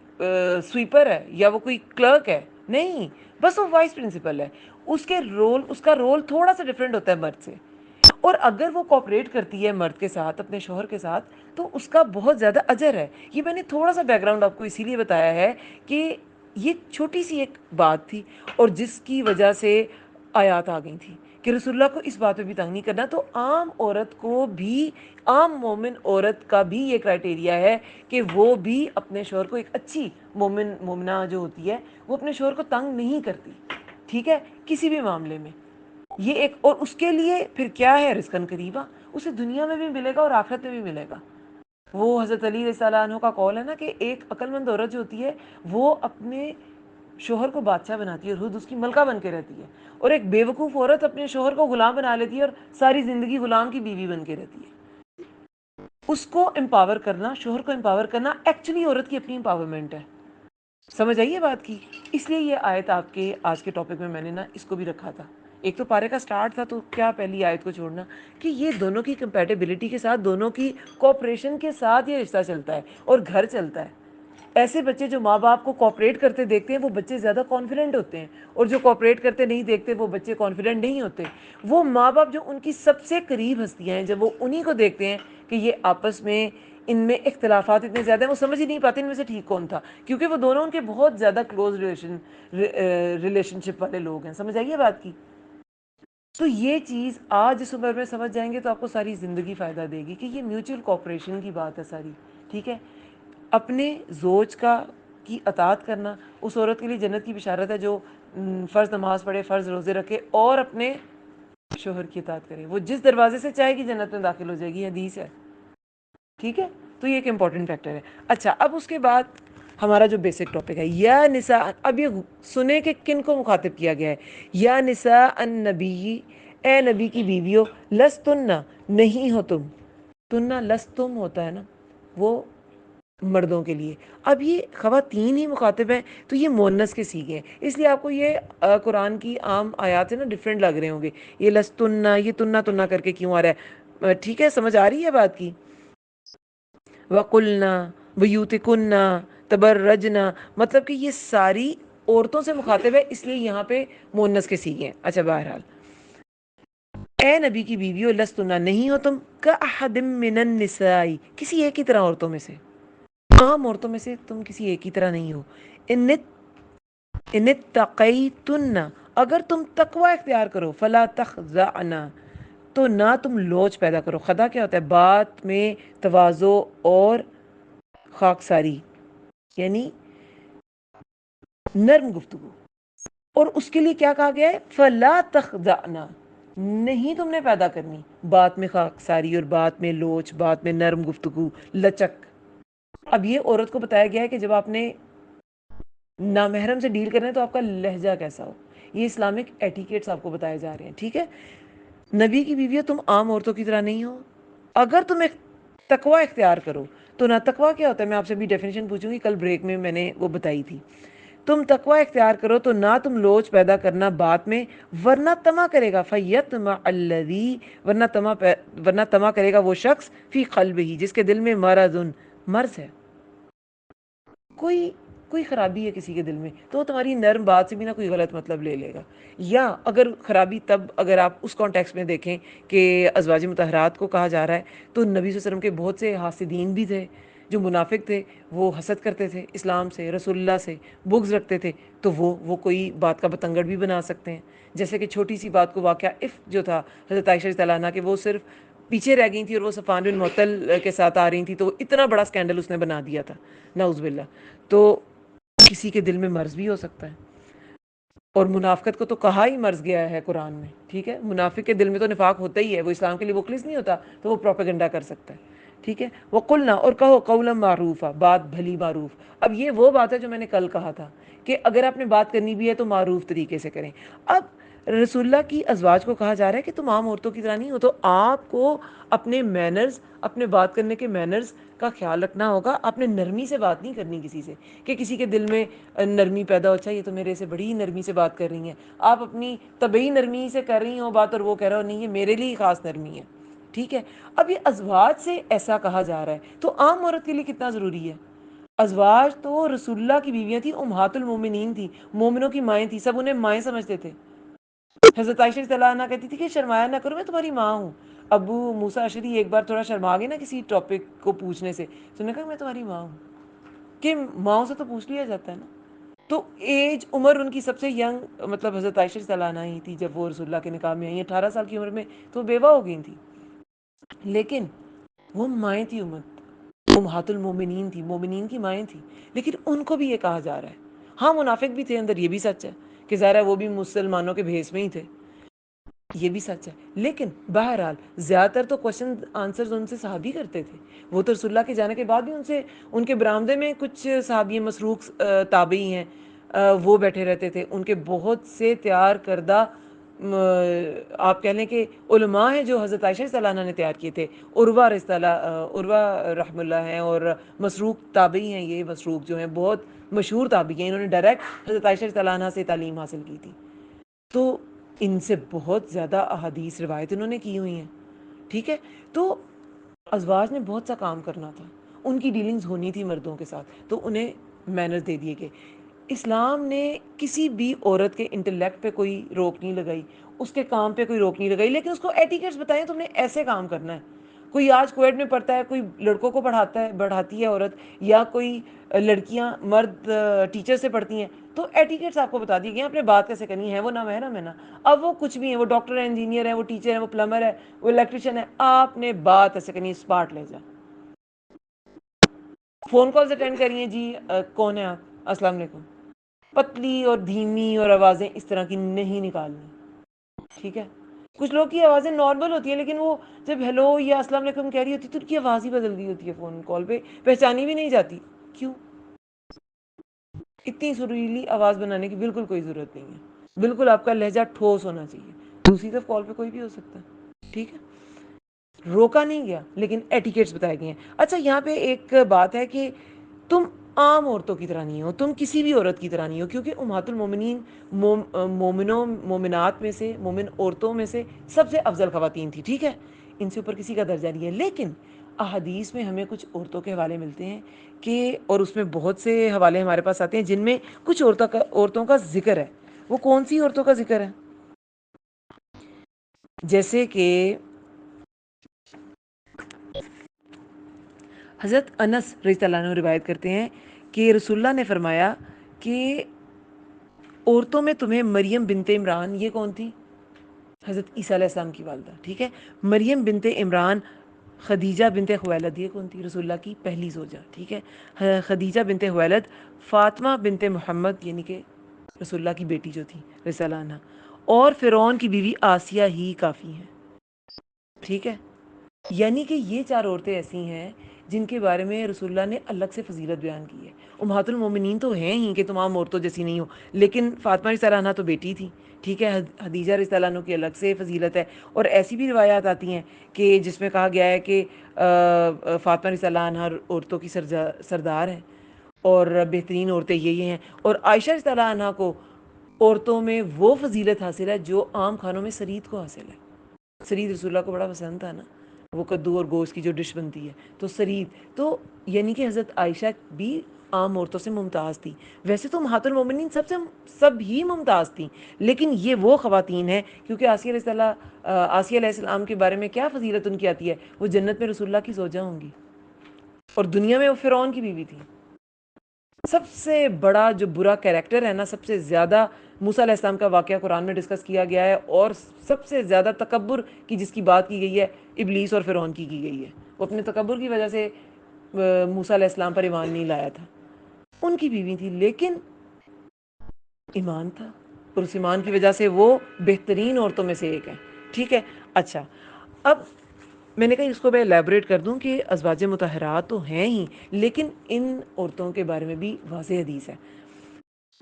سویپر ہے, یا وہ کوئی کلرک ہے. نہیں, بس وہ وائس پرنسپل ہے. اس کا رول تھوڑا سا ڈفرینٹ ہوتا ہے مرد سے. اور اگر وہ کوآپریٹ کرتی ہے مرد کے ساتھ, اپنے شوہر کے ساتھ, تو اس کا بہت زیادہ اجر ہے. یہ میں نے تھوڑا سا بیک گراؤنڈ آپ کو اسی لیے بتایا ہے کہ یہ چھوٹی سی ایک بات تھی, اور جس کی وجہ سے آیات آ گئی تھی کہ رسول اللہ کو اس بات پہ بھی تنگ نہیں کرنا. تو عام عورت کو بھی, عام مومن عورت کا بھی یہ کرائٹیریا ہے کہ وہ بھی اپنے شوہر کو, ایک اچھی مومنہ جو ہوتی ہے, وہ اپنے شوہر کو تنگ نہیں کرتی. ٹھیک ہے, کسی بھی معاملے میں. یہ ایک, اور اس کے لیے پھر کیا ہے, رزقاً قریبا, اسے دنیا میں بھی ملے گا اور آخرت میں بھی ملے گا. وہ حضرت علی رضی اللہ عنہ کا قول ہے نا کہ ایک عقل مند عورت جو ہوتی ہے وہ اپنے شوہر کو بادشاہ بناتی ہے اور خود اس کی ملکہ بن کے رہتی ہے, اور ایک بے وقوف عورت اپنے شوہر کو غلام بنا لیتی ہے اور ساری زندگی غلام کی بیوی بن کے رہتی ہے. اس کو امپاور کرنا, شوہر کو امپاور کرنا, ایکچولی عورت کی اپنی امپاورمنٹ ہے. سمجھ آئیے بات کی. اس لیے یہ آیت آپ کے آج کے ٹاپک میں نے نا اس کو بھی رکھا تھا. ایک تو پارے کا سٹارٹ تھا, تو کیا پہلی آیت کو چھوڑنا کہ یہ دونوں کی کمپیٹیبلٹی کے ساتھ, دونوں کی کوآپریشن کے ساتھ یہ رشتہ چلتا ہے اور گھر چلتا ہے. ایسے بچے جو ماں باپ کو کوآپریٹ کرتے دیکھتے ہیں وہ بچے زیادہ کانفیڈنٹ ہوتے ہیں, اور جو کوآپریٹ کرتے نہیں دیکھتے وہ بچے کانفیڈنٹ نہیں ہوتے. وہ ماں باپ جو ان کی سب سے قریب ہستیاں ہیں, جب وہ انہی کو دیکھتے ہیں کہ یہ آپس میں, ان میں اختلافات اتنے زیادہ ہیں, وہ سمجھ ہی نہیں پاتے ان میں سے ٹھیک کون تھا, کیونکہ وہ دونوں ان کے بہت زیادہ کلوز ریلیشن شپ والے لوگ ہیں. سمجھ آئیے بات کی. تو یہ چیز آج اس عمر میں سمجھ جائیں گے تو آپ کو ساری زندگی فائدہ دے گی کہ یہ میوچل کوآپریشن کی بات ہے ساری. ٹھیک ہے, اپنے زوج کی اطاعت کرنا اس عورت کے لیے جنت کی بشارت ہے جو فرض نماز پڑھے, فرض روزے رکھے, اور اپنے شوہر کی اطاعت کرے. وہ جس دروازے سے چاہے گی جنت میں داخل ہو جائے گی, حدیث ہے. ٹھیک ہے, تو یہ ایک امپورٹنٹ فیکٹر ہے. اچھا, اب اس کے بعد ہمارا جو بیسک ٹاپک ہے, یا نساء, اب یہ سنیں کہ کن کو مخاطب کیا گیا ہے. یا نساء النبی, اے نبی کی بیویو, لستن, نہیں ہو تم. تننا لستم ہوتا ہے نا, وہ مردوں کے لیے. اب یہ خواتین ہی مخاطب ہیں تو یہ مؤنث کے صیغے ہیں, اس لیے آپ کو یہ قرآن کی عام آیات سے نا ڈفرینٹ لگ رہے ہوں گے. یہ لستنہ, یہ تننا تننا کر کے کیوں آ رہا ہے. ٹھیک ہے, سمجھ آ رہی ہے بات کی. وَقُلْنَا بُيُوتِكُنَّ تَبَرَّجْنَا, مطلب کہ یہ ساری عورتوں سے مخاطب ہے, اس لیے یہاں پہ مؤنث کے صیغے ہیں. اچھا, بہرحال, اے نبی کی بیویو, لستنہ, نہیں ہو تم, کأحد من النساء, کسی ایک کی طرح عورتوں میں سے, عام عورتوں میں سے تم کسی ایک کی طرح نہیں ہو. ان اتقیتن, اگر تم تقوی اختیار کرو, فلا تخضعن, تو نہ تم لوچ پیدا کرو. خدا کیا ہوتا ہے, بات میں تواضع اور خاکساری, یعنی نرم گفتگو. اور اس کے لیے کیا کہا گیا ہے, فلا تخضعن, نہیں تم نے پیدا کرنی بات میں خاکساری اور بات میں لوچ, بات میں نرم گفتگو, لچک. اب یہ عورت کو بتایا گیا ہے کہ جب آپ نے نامحرم سے ڈیل کرنا ہے تو آپ کا لہجہ کیسا ہو. یہ اسلامک ایٹیکیٹس آپ کو بتائے جا رہے ہیں. ٹھیک ہے, نبی کی بیویوں, تم عام عورتوں کی طرح نہیں ہو. اگر تم تقوی اختیار کرو, تو نہ تقوی کیا ہوتا ہے, میں آپ سے بھی ڈیفینیشن پوچھوں گی, کل بریک میں نے وہ بتائی تھی. تم تقوی اختیار کرو تو نہ تم لوچ پیدا کرنا بات میں, ورنہ طمع کرے گا, فیطمع الذی, ورنہ طمع کرے گا وہ شخص, فی قلبہ, جس کے دل میں مرض ہے, کوئی خرابی ہے کسی کے دل میں, تو وہ تمہاری نرم بات سے بھی نہ کوئی غلط مطلب لے لے گا. یا اگر خرابی, تب اگر آپ اس کانٹیکس میں دیکھیں کہ ازواج مطہرات کو کہا جا رہا ہے, تو نبی صلی اللہ علیہ وسلم کے بہت سے حاسدین بھی تھے, جو منافق تھے, وہ حسد کرتے تھے اسلام سے, رسول اللہ سے بغض رکھتے تھے, تو وہ کوئی بات کا بتنگڑ بھی بنا سکتے ہیں. جیسے کہ چھوٹی سی بات کو واقعہ جو تھا حضرت عائشہ رضی اللہ عنہا, کہ وہ صرف پیچھے رہ گئی تھی اور وہ صفوان بن معطل کے ساتھ آ رہی تھی, تو اتنا بڑا اسکینڈل اس نے بنا دیا تھا, نعوذ باللہ. تو کسی کے دل میں مرض بھی ہو سکتا ہے, اور منافقت کو تو کہا ہی مرض گیا ہے قرآن میں. ٹھیک ہے, منافق کے دل میں تو نفاق ہوتا ہی ہے, وہ اسلام کے لیے مخلص نہیں ہوتا, تو وہ پروپیگنڈا کر سکتا ہے. ٹھیک ہے, وَقُلْنَا, اور کہو, قَوْلًا مَعْرُوفًا, بات بھلی معروف. اب یہ وہ بات ہے جو میں نے کل کہا تھا کہ اگر آپ نے بات کرنی بھی ہے تو معروف طریقے سے کریں. اب رسول اللہ کی ازواج کو کہا جا رہا ہے کہ تم عام عورتوں کی طرح نہیں ہو، تو آپ کو اپنے مینرز، اپنے بات کرنے کے مینرز کا خیال رکھنا ہوگا. آپ نے نرمی سے بات نہیں کرنی کسی سے کہ کسی کے دل میں نرمی پیدا ہو، اچھا یہ تو میرے سے بڑی ہی نرمی سے بات کر رہی ہیں. آپ اپنی طبعی نرمی سے کر رہی ہو بات اور وہ کہہ رہا ہو نہیں یہ میرے لیے خاص نرمی ہے. ٹھیک ہے، اب یہ ازواج سے ایسا کہا جا رہا ہے تو عام عورت کے لیے کتنا ضروری ہے. ازواج تو رسول اللہ کی بیویاں تھیں، امہات المومنین تھیں، مومنوں کی مائیں تھیں، سب انہیں مائیں سمجھتے تھے. حضرت عائشہ رضی اللہ عنہا کہتی تھی کہ شرمایا نہ کرو میں تمہاری ماں ہوں. ابو موسیٰ اشعری ایک بار تھوڑا شرما گئے نا کسی ٹاپک کو پوچھنے سے، تو نے کہا میں تمہاری ماں ہوں، کہ ماؤں سے تو پوچھ لیا جاتا ہے نا. تو ایج عمر ان کی سب سے ینگ مطلب حضرت عائشہ رضی اللہ عنہا ہی تھی جب وہ رسول اللہ کے نکاح میں آئیں. 18 سال کی عمر میں تو بیوہ ہو گئی تھیں، لیکن وہ مائیں تھی، امہات المومنین تھی، مومنین کی مائیں تھی. لیکن ان کو بھی یہ کہا جا رہا ہے. ہاں منافق بھی تھے اندر، یہ بھی سچ ہے کہ ظاہر ہے وہ بھی مسلمانوں کے بھیس میں ہی تھے، یہ بھی سچ ہے. لیکن بہرحال زیادہ تر تو کوشچن آنسرز ان سے صحابی کرتے تھے. وہ تو رسول اللہ کے جانے کے بعد بھی ان کے برآمدے میں کچھ صحابی مسروق تابعی ہیں، وہ بیٹھے رہتے تھے. ان کے بہت سے تیار کردہ آپ کہہ لیں کہ علماء ہیں جو حضرت عائشہ رضی اللہ عنہا نے تیار کیے تھے. عروہ رحم اللہ ہیں اور مسروق تابعی ہیں. یہ مسروق جو ہیں بہت مشہور تابعی ہیں، انہوں نے ڈائریکٹ حضرت عائشہ رضی اللہ عنہا سے تعلیم حاصل کی تھی. تو ان سے بہت زیادہ احادیث روایت انہوں نے کی ہوئی ہیں. ٹھیک ہے، تو ازواج نے بہت سا کام کرنا تھا، ان کی ڈیلنگز ہونی تھی مردوں کے ساتھ، تو انہیں مینرز دے دیے گئے. اسلام نے کسی بھی عورت کے انٹلیکٹ پہ کوئی روک نہیں لگائی، اس کے کام پہ کوئی روک نہیں لگائی، لیکن اس کو ایٹیکیٹس بتائیں تم نے ایسے کام کرنا ہے. کوئی آج کویٹ میں پڑھتا ہے، کوئی لڑکوں کو پڑھاتی ہے عورت، یا کوئی لڑکیاں مرد ٹیچر سے پڑھتی ہیں، تو ایٹیکیٹس آپ کو بتا دیے گئے، آپ نے بات کیسے کرنی ہے. وہ نہ محرم ہے نا، اب وہ کچھ بھی ہیں، وہ ڈاکٹر ہے، انجینئر ہے، وہ ٹیچر ہے، وہ پلمبر ہے، وہ الیکٹریشین ہے، آپ نے بات ایسے کرنی ہے، اسپاٹ لے جا. فون کالز اٹینڈ کریے جی، کون ہے آپ، السلام علیکم. پتلی اور دھیمی اور آوازیں اس طرح کی نہیں نکالنی. ٹھیک ہے، کچھ لوگ کی آوازیں نارمل ہوتی ہیں، لیکن وہ جب ہیلو یا السلام علیکم کہہ رہی ہوتی ہے تو ان کی آواز ہی بدل گئی ہوتی ہے، فون کال پہ پہچانی بھی نہیں جاتی. کیوں؟ اتنی سریلی آواز بنانے کی بالکل کوئی ضرورت نہیں ہے. بالکل آپ کا لہجہ ٹھوس ہونا چاہیے. دوسری طرف کال پہ کوئی بھی ہو سکتا ہے. ٹھیک ہے، روکا نہیں گیا لیکن ایٹیکیٹس بتائے گئے ہیں. اچھا یہاں پہ ایک بات ہے کہ تم عام عورتوں کی طرح نہیں ہو، تم کسی بھی عورت کی طرح نہیں ہو، کیونکہ امہات المومنین مومنات میں سے، مومن عورتوں میں سے سب سے افضل خواتین تھی. ٹھیک ہے، ان سے اوپر کسی کا درجہ نہیں ہے. لیکن احادیث میں ہمیں کچھ عورتوں کے حوالے ملتے ہیں کہ، اور اس میں بہت سے حوالے ہمارے پاس آتے ہیں جن میں کچھ عورتوں کا ذکر ہے. وہ کون سی عورتوں کا ذکر ہے؟ جیسے کہ حضرت انس رضی اللہ عنہ روایت کرتے ہیں کہ رسول اللہ نے فرمایا کہ عورتوں میں تمہیں مریم بنت عمران، یہ کون تھی؟ حضرت عیسیٰ علیہ السلام کی والدہ. ٹھیک ہے، مریم بنت عمران. خدیجہ بنت خویلد، یہ کون تھی؟ رسول اللہ کی پہلی زوجہ. ٹھیک ہے، خدیجہ بنت خویلد. فاطمہ بنت محمد یعنی کہ رسول اللہ کی بیٹی جو تھی رضی اللہ عنہا، اور فرعون کی بیوی آسیہ ہی کافی ہیں. ٹھیک ہے، یعنی کہ یہ چار عورتیں ایسی ہیں جن کے بارے میں رسول اللہ نے الگ سے فضیلت بیان کی ہے. امہات المومنین تو ہیں ہی کہ تمام عورتوں جیسی نہیں ہو، لیکن فاطمہ رضی اللہ عنہا تو بیٹی تھی. ٹھیک ہے، خدیجہ رضی اللہ عنہ کی الگ سے فضیلت ہے. اور ایسی بھی روایات آتی ہیں کہ جس میں کہا گیا ہے کہ فاطمہ رضی اللہ عنہا عورتوں کی سردار ہیں اور بہترین عورتیں یہی ہیں. اور عائشہ رضی اللہ عنہا کو عورتوں میں وہ فضیلت حاصل ہے جو عام کھانوں میں سرید کو حاصل ہے. سرید رسول اللہ کو بڑا پسند تھا نا، وہ کدو اور گوشت کی جو ڈش بنتی ہے، تو سرید تو یعنی کہ حضرت عائشہ بھی عام عورتوں سے ممتاز تھی. ویسے تو امہات المومنین سب ہی ممتاز تھیں، لیکن یہ وہ خواتین ہیں کیونکہ آسیہ علیہ السلام کے بارے میں کیا فضیلت ان کی آتی ہے، وہ جنت میں رسول اللہ کی زوجہ ہوں گی، اور دنیا میں وہ فرعون کی بیوی تھی. سب سے بڑا جو برا کیریکٹر ہے نا، سب سے زیادہ موسیٰ علیہ السلام کا واقعہ قرآن میں ڈسکس کیا گیا ہے، اور سب سے زیادہ تکبر کی جس کی بات کی گئی ہے، ابلیس اور فرعون کی گئی ہے. وہ اپنے تکبر کی وجہ سے موسیٰ علیہ السلام پر ایمان نہیں لایا تھا. ان کی بیوی تھی، لیکن ایمان تھا، اور اس ایمان کی وجہ سے وہ بہترین عورتوں میں سے ایک ہے. ٹھیک ہے، اچھا اب میں نے کہا اس کو میں ایلیبریٹ کر دوں کہ ازواج مطہرات تو ہیں ہی، لیکن ان عورتوں کے بارے میں بھی واضح حدیث ہے.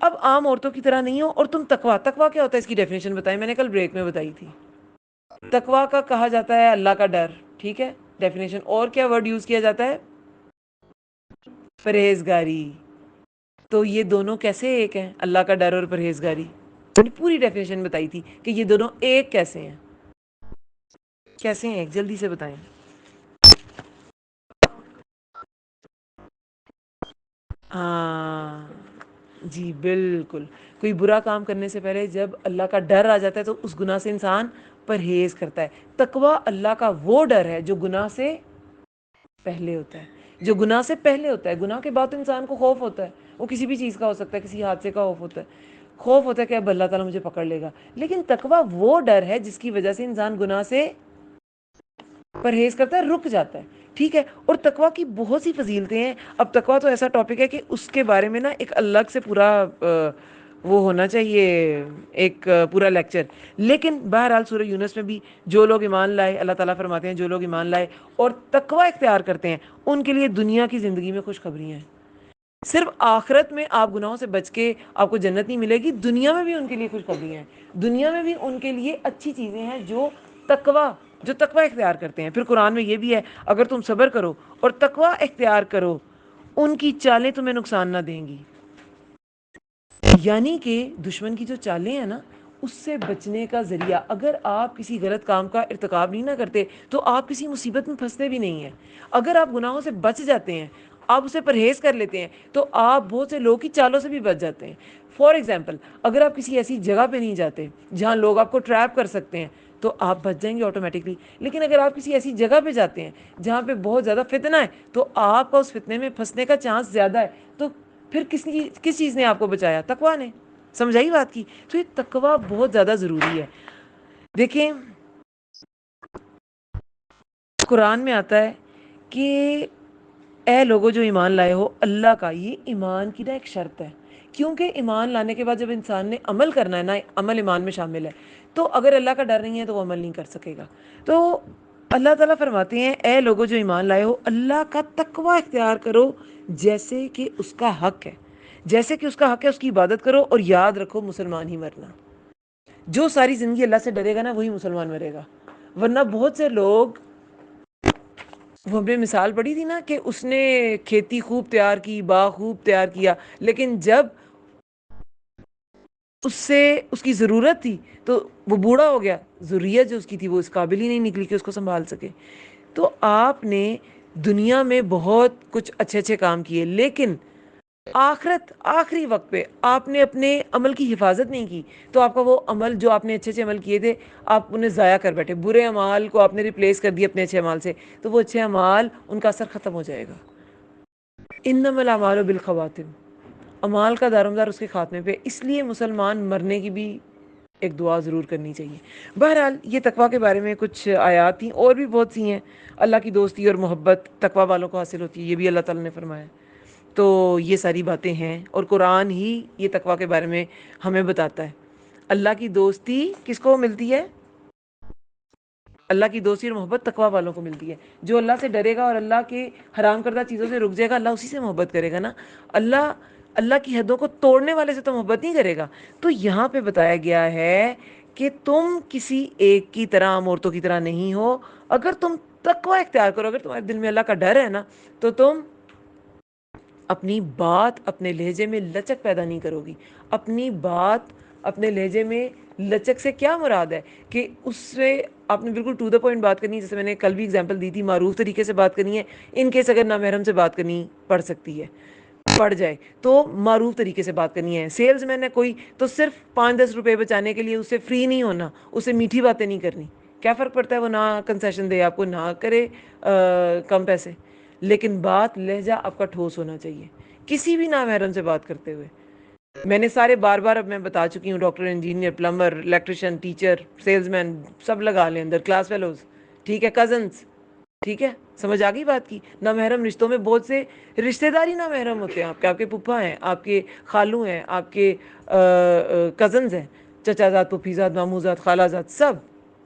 اب عام عورتوں کی طرح نہیں ہو. اور تم تقوا کیا ہوتا ہے اس کی ڈیفینیشن بتائیں. میں نے کل بریک میں بتائی تھی. تقوا کا کہا جاتا ہے اللہ کا ڈر. ٹھیک ہے ڈیفینیشن. اور کیا ورڈ یوز کیا جاتا ہے؟ پرہیزگاری. تو یہ دونوں کیسے ایک ہیں؟ اللہ کا ڈر اور پرہیزگاری. میں نے پوری ڈیفینیشن بتائی تھی کہ یہ دونوں ایک کیسے ہیں. کیسے ہیں ایک؟ جلدی سے بتائیں. ہاں جی بالکل. کوئی برا کام کرنے سے پہلے جب اللہ کا ڈر آ جاتا ہے تو اس گناہ سے انسان پرہیز کرتا ہے. تقویٰ اللہ کا وہ ڈر ہے جو گناہ سے پہلے ہوتا ہے. جو گناہ سے پہلے ہوتا ہے. گناہ کے بعد تو انسان کو خوف ہوتا ہے. وہ کسی بھی چیز کا ہو سکتا ہے. کسی حادثے کا خوف ہوتا ہے. خوف ہوتا ہے کہ اب اللہ تعالیٰ مجھے پکڑ لے گا. لیکن تقویٰ وہ ڈر ہے جس کی وجہ سے انسان گناہ سے پرہیز کرتا ہے, رک جاتا ہے. ٹھیک ہے. اور تقویٰ کی بہت سی فضیلتیں ہیں. اب تقویٰ تو ایسا ٹاپک ہے کہ اس کے بارے میں نا ایک الگ سے پورا وہ ہونا چاہیے, ایک پورا لیکچر. لیکن بہرحال سورہ یونس میں بھی جو لوگ ایمان لائے, اللہ تعالیٰ فرماتے ہیں جو لوگ ایمان لائے اور تقویٰ اختیار کرتے ہیں ان کے لیے دنیا کی زندگی میں خوشخبریاں ہیں. صرف آخرت میں آپ گناہوں سے بچ کے آپ کو جنت نہیں ملے گی, دنیا میں بھی ان کے لیے خوشخبریاں ہیں. دنیا میں بھی ان کے لیے اچھی چیزیں ہیں جو تقویٰ اختیار کرتے ہیں. پھر قرآن میں یہ بھی ہے اگر تم صبر کرو اور تقویٰ اختیار کرو ان کی چالیں تمہیں نقصان نہ دیں گی. یعنی کہ دشمن کی جو چالیں ہیں نا اس سے بچنے کا ذریعہ, اگر آپ کسی غلط کام کا ارتکاب نہیں نہ کرتے تو آپ کسی مصیبت میں پھنستے بھی نہیں ہیں. اگر آپ گناہوں سے بچ جاتے ہیں, آپ اسے پرہیز کر لیتے ہیں تو آپ بہت سے لوگوں کی چالوں سے بھی بچ جاتے ہیں. فار ایگزامپل اگر آپ کسی ایسی جگہ پہ نہیں جاتے جہاں لوگ آپ کو ٹریپ کر سکتے ہیں تو آپ بچ جائیں گے آٹومیٹکلی. لیکن اگر آپ کسی ایسی جگہ پہ جاتے ہیں جہاں پہ بہت زیادہ فتنہ ہے تو آپ کا اس فتنے میں پھنسنے کا چانس زیادہ ہے. تو پھر کس چیز نے آپ کو بچایا؟ تقویٰ نے. سمجھائی بات کی؟ تو یہ تقویٰ بہت زیادہ ضروری ہے. دیکھیں قرآن میں آتا ہے کہ اے لوگو جو ایمان لائے ہو اللہ کا. یہ ایمان کی نا ایک شرط ہے, کیونکہ ایمان لانے کے بعد جب انسان نے عمل کرنا ہے نا, عمل ایمان میں شامل ہے, تو اگر اللہ کا ڈر نہیں ہے تو وہ عمل نہیں کر سکے گا. تو اللہ تعالیٰ فرماتے ہیں اے لوگو جو ایمان لائے ہو اللہ کا تقویٰ اختیار کرو جیسے کہ اس کا حق ہے. جیسے کہ اس کا حق ہے اس کی عبادت کرو, اور یاد رکھو مسلمان ہی مرنا. جو ساری زندگی اللہ سے ڈرے گا نا وہی مسلمان مرے گا. ورنہ بہت سے لوگ, وہ ہم نے مثال پڑھی تھی نا کہ اس نے کھیتی خوب تیار کی, باغ خوب تیار کیا, لیکن جب اس سے اس کی ضرورت تھی تو وہ بوڑھا ہو گیا. ضروریت جو اس کی تھی وہ اس قابل ہی نہیں نکلی کہ اس کو سنبھال سکے. تو آپ نے دنیا میں بہت کچھ اچھے اچھے کام کیے, لیکن آخری وقت پہ آپ نے اپنے عمل کی حفاظت نہیں کی تو آپ کا وہ عمل جو آپ نے اچھے اچھے عمل کیے تھے آپ انہیں ضائع کر بیٹھے. برے اعمال کو آپ نے ریپلیس کر دیا اپنے اچھے اعمال سے, تو وہ اچھے اعمال ان کا اثر ختم ہو جائے گا. انما الاعمال بالخواتم, اعمال کا دارومدار اس کے خاتمے پہ. اس لیے مسلمان مرنے کی بھی ایک دعا ضرور کرنی چاہیے. بہرحال یہ تقویٰ کے بارے میں کچھ آیات تھیں, اور بھی بہت سی ہیں. اللہ کی دوستی اور محبت تقویٰ والوں کو حاصل ہوتی ہے, یہ بھی اللہ تعالیٰ نے فرمایا. تو یہ ساری باتیں ہیں اور قرآن ہی یہ تقویٰ کے بارے میں ہمیں بتاتا ہے. اللہ کی دوستی کس کو ملتی ہے؟ اللہ کی دوستی اور محبت تقویٰ والوں کو ملتی ہے. جو اللہ سے ڈرے گا اور اللہ کے حرام کردہ چیزوں سے رک جائے گا, اللہ اسی سے محبت کرے گا نا. اللہ کی حدوں کو توڑنے والے سے تو محبت نہیں کرے گا. تو یہاں پہ بتایا گیا ہے کہ تم کسی ایک کی طرح, عام عورتوں کی طرح نہیں ہو. اگر تم تقویٰ اختیار کرو, اگر تمہارے دل میں اللہ کا ڈر ہے نا, تو تم اپنی بات اپنے لہجے میں لچک پیدا نہیں کرو گی. اپنی بات اپنے لہجے میں لچک سے کیا مراد ہے کہ اس سے آپ نے بالکل ٹو دا پوائنٹ بات کرنی ہے. جیسے میں نے کل بھی اگزامپل دی تھی, معروف طریقے سے بات کرنی ہے. ان کیس اگر نامحرم سے بات کرنی پڑ جائے تو معروف طریقے سے بات کرنی ہے. سیلز مین ہے کوئی تو صرف 5-10 روپے بچانے کے لیے اسے فری نہیں ہونا, اسے میٹھی باتیں نہیں کرنی. کیا فرق پڑتا ہے وہ نہ کنسیشن دے آپ کو, نہ کرے کم پیسے, لیکن بات لہجہ آپ کا ٹھوس ہونا چاہیے کسی بھی نامحرم سے بات کرتے ہوئے. میں نے سارے بار اب میں بتا چکی ہوں, doctor, engineer, plumber, electrician, teacher, salesman, سب لگا لیں اندر, کلاس فیلوز, ٹھیک ہے, کزنس, ٹھیک ہے, سمجھ آ گئی بات کی. نامحرم رشتوں میں بہت سے رشتہ داری نامحرم ہوتے ہیں. آپ کے پھپھا ہیں, آپ کے خالو ہیں, آپ کے کزنز ہیں, چچا زاد, پھوپھی زاد, ماموں زاد, خالہ زاد, سب,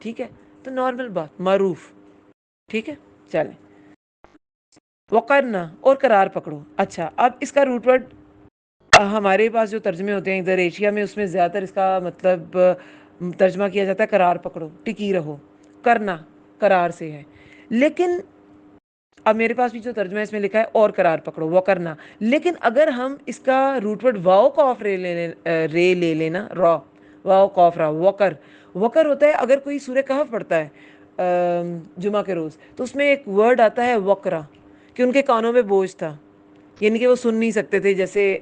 ٹھیک ہے. تو نارمل بات, معروف, ٹھیک ہے. چلیں, وقرنا, اور قرار پکڑو. اچھا, اب اس کا روٹ ورڈ ہمارے پاس جو ترجمے ہوتے ہیں ادھر ایشیا میں، اس میں زیادہ تر اس کا مطلب ترجمہ کیا جاتا ہے قرار پکڑو، ٹکی رہو، کرنا قرار سے ہے. لیکن اب میرے پاس بھی جو ترجمہ ہے اس میں لکھا ہے اور قرار پکڑو، وہ کرنا. لیکن اگر ہم اس کا روٹ ورڈ واؤ قاف رے لے لینا، را واؤ قاف را، وکر. وکر ہوتا ہے اگر کوئی سورہ کہف پڑھتا ہے جمعہ کے روز، تو اس میں ایک ورڈ آتا ہے وکرا، کہ ان کے کانوں میں بوجھ تھا، یعنی کہ وہ سن نہیں سکتے تھے. جیسے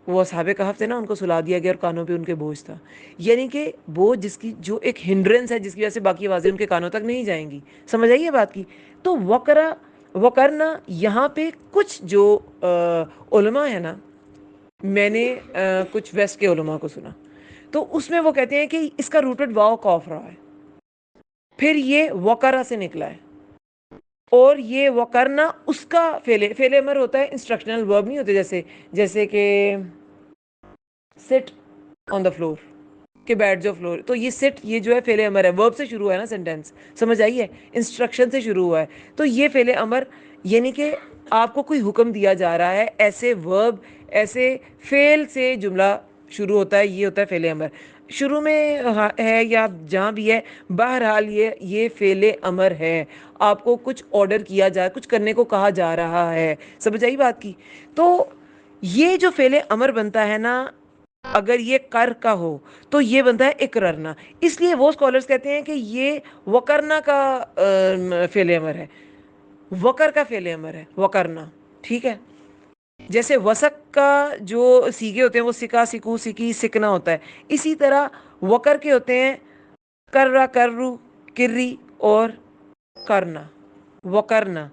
وہ اصحاب کہف تھے نا، ان کو سلا دیا گیا اور کانوں پہ ان کے بوجھ تھا. یعنی کہ وہ جس کی جو ایک ہنڈرنس ہے، جس کی وجہ سے باقی آوازیں ان کے کانوں تک نہیں جائیں گی. سمجھ آئیے بات کی؟ تو وکرا وکرنا یہاں پہ کچھ جو علماء ہے نا، میں نے کچھ ویسٹ کے علماء کو سنا، تو اس میں وہ کہتے ہیں کہ اس کا روٹڈ واؤ قاف رہا ہے، پھر یہ وکرا سے نکلا ہے. اور یہ وکرنا اس کا فعل امر ہوتا ہے، انسٹرکشنل ورب نہیں ہوتے. جیسے کہ سٹ آن دا فلور، کہ بیٹھ جاؤ فلور. تو یہ سٹ، یہ جو ہے فعل امر ہے، ورب سے شروع ہے نا سینٹینس. سمجھ آئیے؟ انسٹرکشن سے شروع ہوا ہے. تو یہ فعل امر، یعنی کہ آپ کو کوئی حکم دیا جا رہا ہے، ایسے ورب، ایسے فعل سے جملہ شروع ہوتا ہے، یہ ہوتا ہے فعل امر. شروع میں ہے یا جہاں بھی ہے، بہرحال یہ فعل امر ہے. آپ کو کچھ آرڈر کیا جائے، کچھ کرنے کو کہا جا رہا ہے. سمجھ آئی بات کی؟ تو یہ جو فعل امر بنتا ہے نا، اگر یہ کر کا ہو تو یہ بنتا ہے اقررنا. اس لیے وہ اسکالرز کہتے ہیں کہ یہ وکرنا کا فعل امر ہے، وکر کا فعل امر ہے وکرنا. ٹھیک ہے؟ جیسے وسق کا جو سیگے ہوتے ہیں وہ سکا، سکو، سکی، سکنا ہوتا ہے، اسی طرح وکر کے ہوتے ہیں کرا، کرو، کری اور کرنا، وکرنا.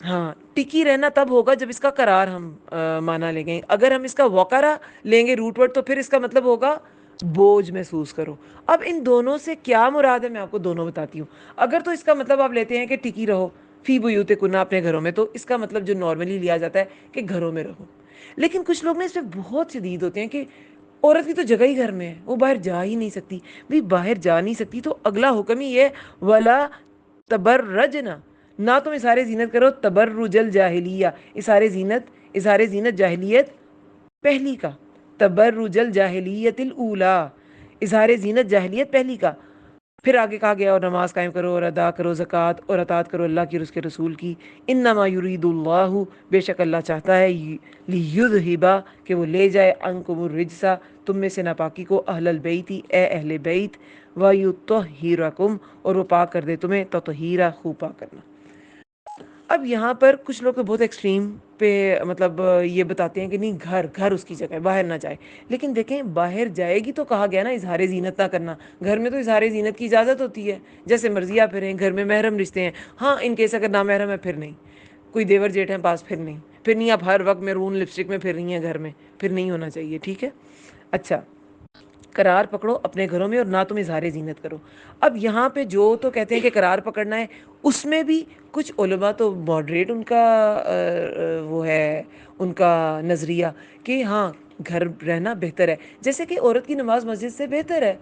ہاں، ٹکی رہنا تب ہوگا جب اس کا قرار ہم مانا لیں گے. اگر ہم اس کا وقارا لیں گے روٹ ورڈ، تو پھر اس کا مطلب ہوگا بوجھ محسوس کرو. اب ان دونوں سے کیا مراد ہے، میں آپ کو دونوں بتاتی ہوں. اگر تو اس کا مطلب آپ لیتے ہیں کہ ٹکی رہو، فی بیوتکن، اپنے گھروں میں، تو اس کا مطلب جو نارملی لیا جاتا ہے کہ گھروں میں رہو. لیکن کچھ لوگ نا اس پہ بہت شدید ہوتے ہیں کہ عورت کی تو جگہ ہی گھر میں ہے، وہ باہر جا ہی نہیں سکتی. بھی باہر جا نہیں سکتی تو اگلا حکم ہی ہے ولا تبرجنا، نہ تم اظہار زینت کرو تبرج الجاہلیہ، اظہار زینت جاہلیت پہلی کا، تبرج الجاہلیت الاولی، اظہار زینت جاہلیت پہلی کا. پھر آگے کہا گیا اور نماز قائم کرو اور ادا کرو زکوٰۃ اور اطاعت کرو اللہ کی اور اس کے رسول کی. انما یرید اللہ، بے شک اللہ چاہتا ہے، لیذھبا، کہ وہ لے جائے، عنکم الرجس، تم میں سے ناپاکی کو، اہل البیت، اے اہل بیت، ویطہرکم، اور وہ پاک کر دے تمہیں، تطہیرا، خوب پاک کرنا. اب یہاں پر کچھ لوگ تو بہت ایکسٹریم پہ مطلب یہ بتاتے ہیں کہ نہیں، گھر اس کی جگہ ہے، باہر نہ جائے. لیکن دیکھیں، باہر جائے گی تو کہا گیا نا اظہار زینت نہ کرنا. گھر میں تو اظہار زینت کی اجازت ہوتی ہے، جیسے مرضی آپ پھریں. گھر میں محرم رشتے ہیں، ہاں ان کیس اگر نامحرم ہے پھر نہیں، کوئی دیور جیٹھ ہیں پاس، پھر نہیں آپ ہر وقت میرون لپسٹک میں پھر رہی ہیں گھر میں، پھر نہیں ہونا چاہیے. ٹھیک ہے؟ اچھا، قرار پکڑو اپنے گھروں میں اور نہ تم اظہار زینت کرو. اب یہاں پہ جو تو کہتے ہیں کہ قرار پکڑنا ہے، اس میں بھی کچھ علماء تو ماڈریٹ ان کا وہ ہے، ان کا نظریہ کہ ہاں گھر رہنا بہتر ہے. جیسے کہ عورت کی نماز مسجد سے بہتر ہے،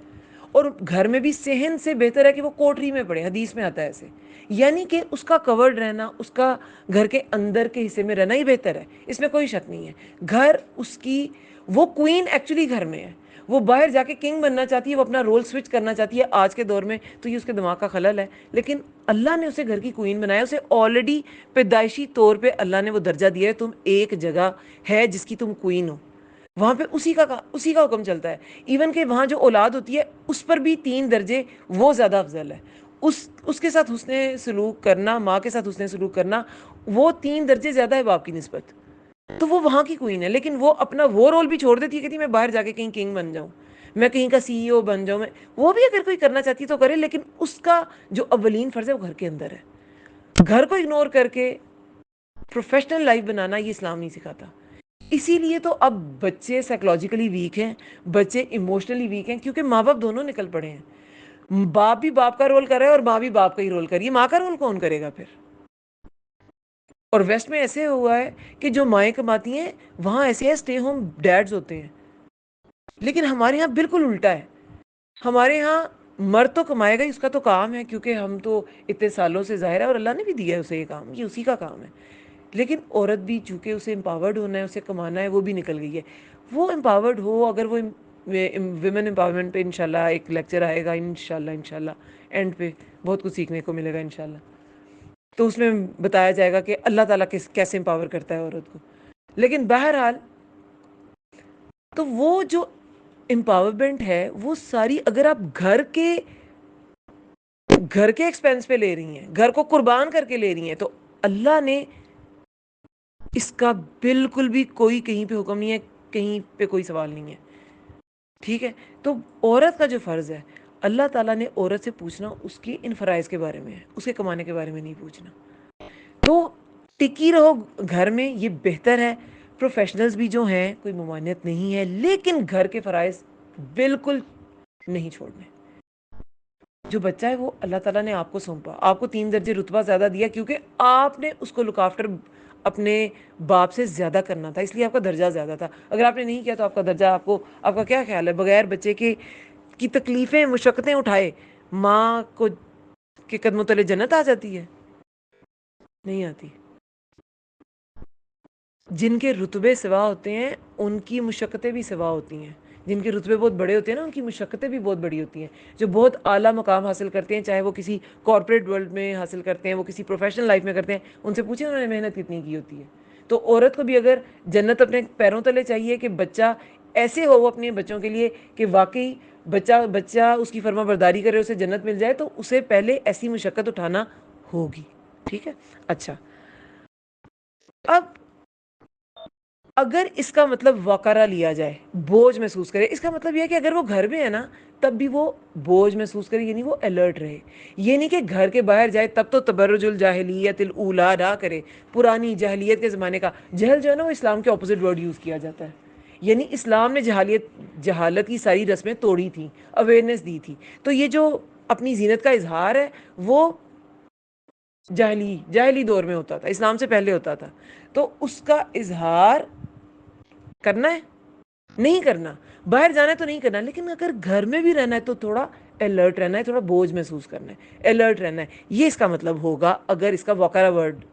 اور گھر میں بھی صحن سے بہتر ہے کہ وہ کوٹری میں پڑھے. حدیث میں آتا ہے ایسے، یعنی کہ اس کا کورڈ رہنا، اس کا گھر کے اندر کے حصے میں رہنا ہی بہتر ہے. اس میں کوئی شک نہیں ہے. گھر اس کی، وہ کوئین ایکچولی گھر میں ہے. وہ باہر جا کے کنگ بننا چاہتی ہے، وہ اپنا رول سوئچ کرنا چاہتی ہے آج کے دور میں، تو یہ اس کے دماغ کا خلل ہے. لیکن اللہ نے اسے گھر کی کوئین بنایا، اسے آلریڈی پیدائشی طور پہ اللہ نے وہ درجہ دیا ہے. تم ایک جگہ ہے جس کی تم کوئین ہو، وہاں پہ اسی کا حکم چلتا ہے. ایون کہ وہاں جو اولاد ہوتی ہے اس پر بھی 3 درجے وہ زیادہ افضل ہے. اس کے ساتھ حسن سلوک کرنا، ماں کے ساتھ حسن سلوک کرنا، وہ 3 درجے زیادہ ہے باپ کی نسبت. تو وہ وہاں کی کوئین ہے. لیکن وہ اپنا وہ رول بھی چھوڑ دیتی ہے، کہتی میں باہر جا کے کہیں کنگ بن جاؤں، میں کہیں کا سی ای او بن جاؤں. میں وہ بھی اگر کوئی کرنا چاہتی ہے تو کرے، لیکن اس کا جو اولین فرض ہے وہ گھر کے اندر ہے. گھر کو اگنور کر کے پروفیشنل لائف بنانا یہ اسلام نہیں سکھاتا. اسی لیے تو اب بچے سائیکولوجیکلی ویک ہیں، بچے ایموشنلی ویک ہیں، کیونکہ ماں باپ دونوں نکل پڑے ہیں. باپ بھی باپ کا رول کر رہا ہے اور ماں بھی باپ کا ہی رول کر رہی ہے. ماں کا رول کون کرے گا پھر؟ اور ویسٹ میں ایسے ہوا ہے کہ جو مائیں کماتی ہیں وہاں ایسے اسٹے ہوم ڈیڈز ہوتے ہیں. لیکن ہمارے ہاں بالکل الٹا ہے. ہمارے ہاں مرد تو کمائے گا ہی، اس کا تو کام ہے، کیونکہ ہم تو اتنے سالوں سے ظاہر ہے اور اللہ نے بھی دیا ہے اسے یہ کام، یہ اسی کا کام ہے. لیکن عورت بھی چونکہ اسے امپاورڈ ہونا ہے، اسے کمانا ہے، وہ بھی نکل گئی ہے. وہ امپاورڈ ہو، اگر وہ ویمن امپاورمنٹ پہ انشاءاللہ ایک لیکچر آئے گا انشاءاللہ اینڈ پہ بہت کچھ سیکھنے کو ملے گا انشاءاللہ. تو اس میں بتایا جائے گا کہ اللہ تعالیٰ کیسے امپاور کرتا ہے عورت کو. لیکن بہرحال تو وہ جو امپاورمنٹ ہے وہ ساری اگر آپ گھر کے ایکسپینس پہ لے رہی ہیں، گھر کو قربان کر کے لے رہی ہیں، تو اللہ نے اس کا بالکل بھی کوئی کہیں پہ حکم نہیں ہے، کہیں پہ کوئی سوال نہیں ہے. ٹھیک ہے. تو عورت کا جو فرض ہے، اللہ تعالیٰ نے عورت سے پوچھنا اس کی ان فرائض کے بارے میں ہے، اس کے کمانے کے بارے میں نہیں پوچھنا. تو ٹکی رہو گھر میں، یہ بہتر ہے. پروفیشنلز بھی جو ہیں کوئی ممانعت نہیں ہے، لیکن گھر کے فرائض بالکل نہیں چھوڑنے. جو بچہ ہے وہ اللہ تعالیٰ نے آپ کو سونپا، آپ کو 3 درجے رتبہ زیادہ دیا کیونکہ آپ نے اس کو لک آفٹر اپنے باپ سے زیادہ کرنا تھا، اس لیے آپ کا درجہ زیادہ تھا. اگر آپ نے نہیں کیا تو آپ کا درجہ آپ کا کیا خیال ہے، بغیر بچے کی تکلیفیں مشقتیں اٹھائے ماں کو کے قدموں تلے جنت آ جاتی ہے؟ نہیں آتی. جن کے رتبے سوا ہوتے ہیں ان کی مشقتیں بھی سوا ہوتی ہیں. جن کے رتبے بہت بڑے ہوتے ہیں نا، ان کی مشقتیں بھی بہت بڑی ہوتی ہیں. جو بہت اعلیٰ مقام حاصل کرتے ہیں، چاہے وہ کسی کارپوریٹ ورلڈ میں حاصل کرتے ہیں، وہ کسی پروفیشنل لائف میں کرتے ہیں، ان سے پوچھیں انہوں نے محنت کتنی کی ہوتی ہے. تو عورت کو بھی اگر جنت اپنے پیروں تلے چاہیے کہ بچہ ایسے ہو اپنے بچوں کے لیے کہ واقعی بچہ اس کی فرما برداری کرے، اسے جنت مل جائے، تو اسے پہلے ایسی مشقت اٹھانا ہوگی. ٹھیک ہے. اچھا، اب اگر اس کا مطلب وقارہ لیا جائے، بوجھ محسوس کرے، اس کا مطلب یہ ہے کہ اگر وہ گھر میں ہے نا تب بھی وہ بوجھ محسوس کرے، یعنی وہ الرٹ رہے. یہ نہیں کہ گھر کے باہر جائے تب تو تبرج الجاہلیت الاولی نہ کرے، پرانی جاہلیت کے زمانے کا جہل جو ہے نا وہ اسلام کے اپوزٹ ورڈ یوز کیا جاتا ہے. یعنی اسلام نے جہالت کی ساری رسمیں توڑی تھیں، اویئرنیس دی تھی. تو یہ جو اپنی زینت کا اظہار ہے وہ جاہلی دور میں ہوتا تھا، اسلام سے پہلے ہوتا تھا. تو اس کا اظہار کرنا ہے، نہیں کرنا. باہر جانا ہے تو نہیں کرنا، لیکن اگر گھر میں بھی رہنا ہے تو تھوڑا الرٹ رہنا ہے، تھوڑا بوجھ محسوس کرنا ہے، الرٹ رہنا ہے. یہ اس کا مطلب ہوگا اگر اس کا وقارہ ورڈ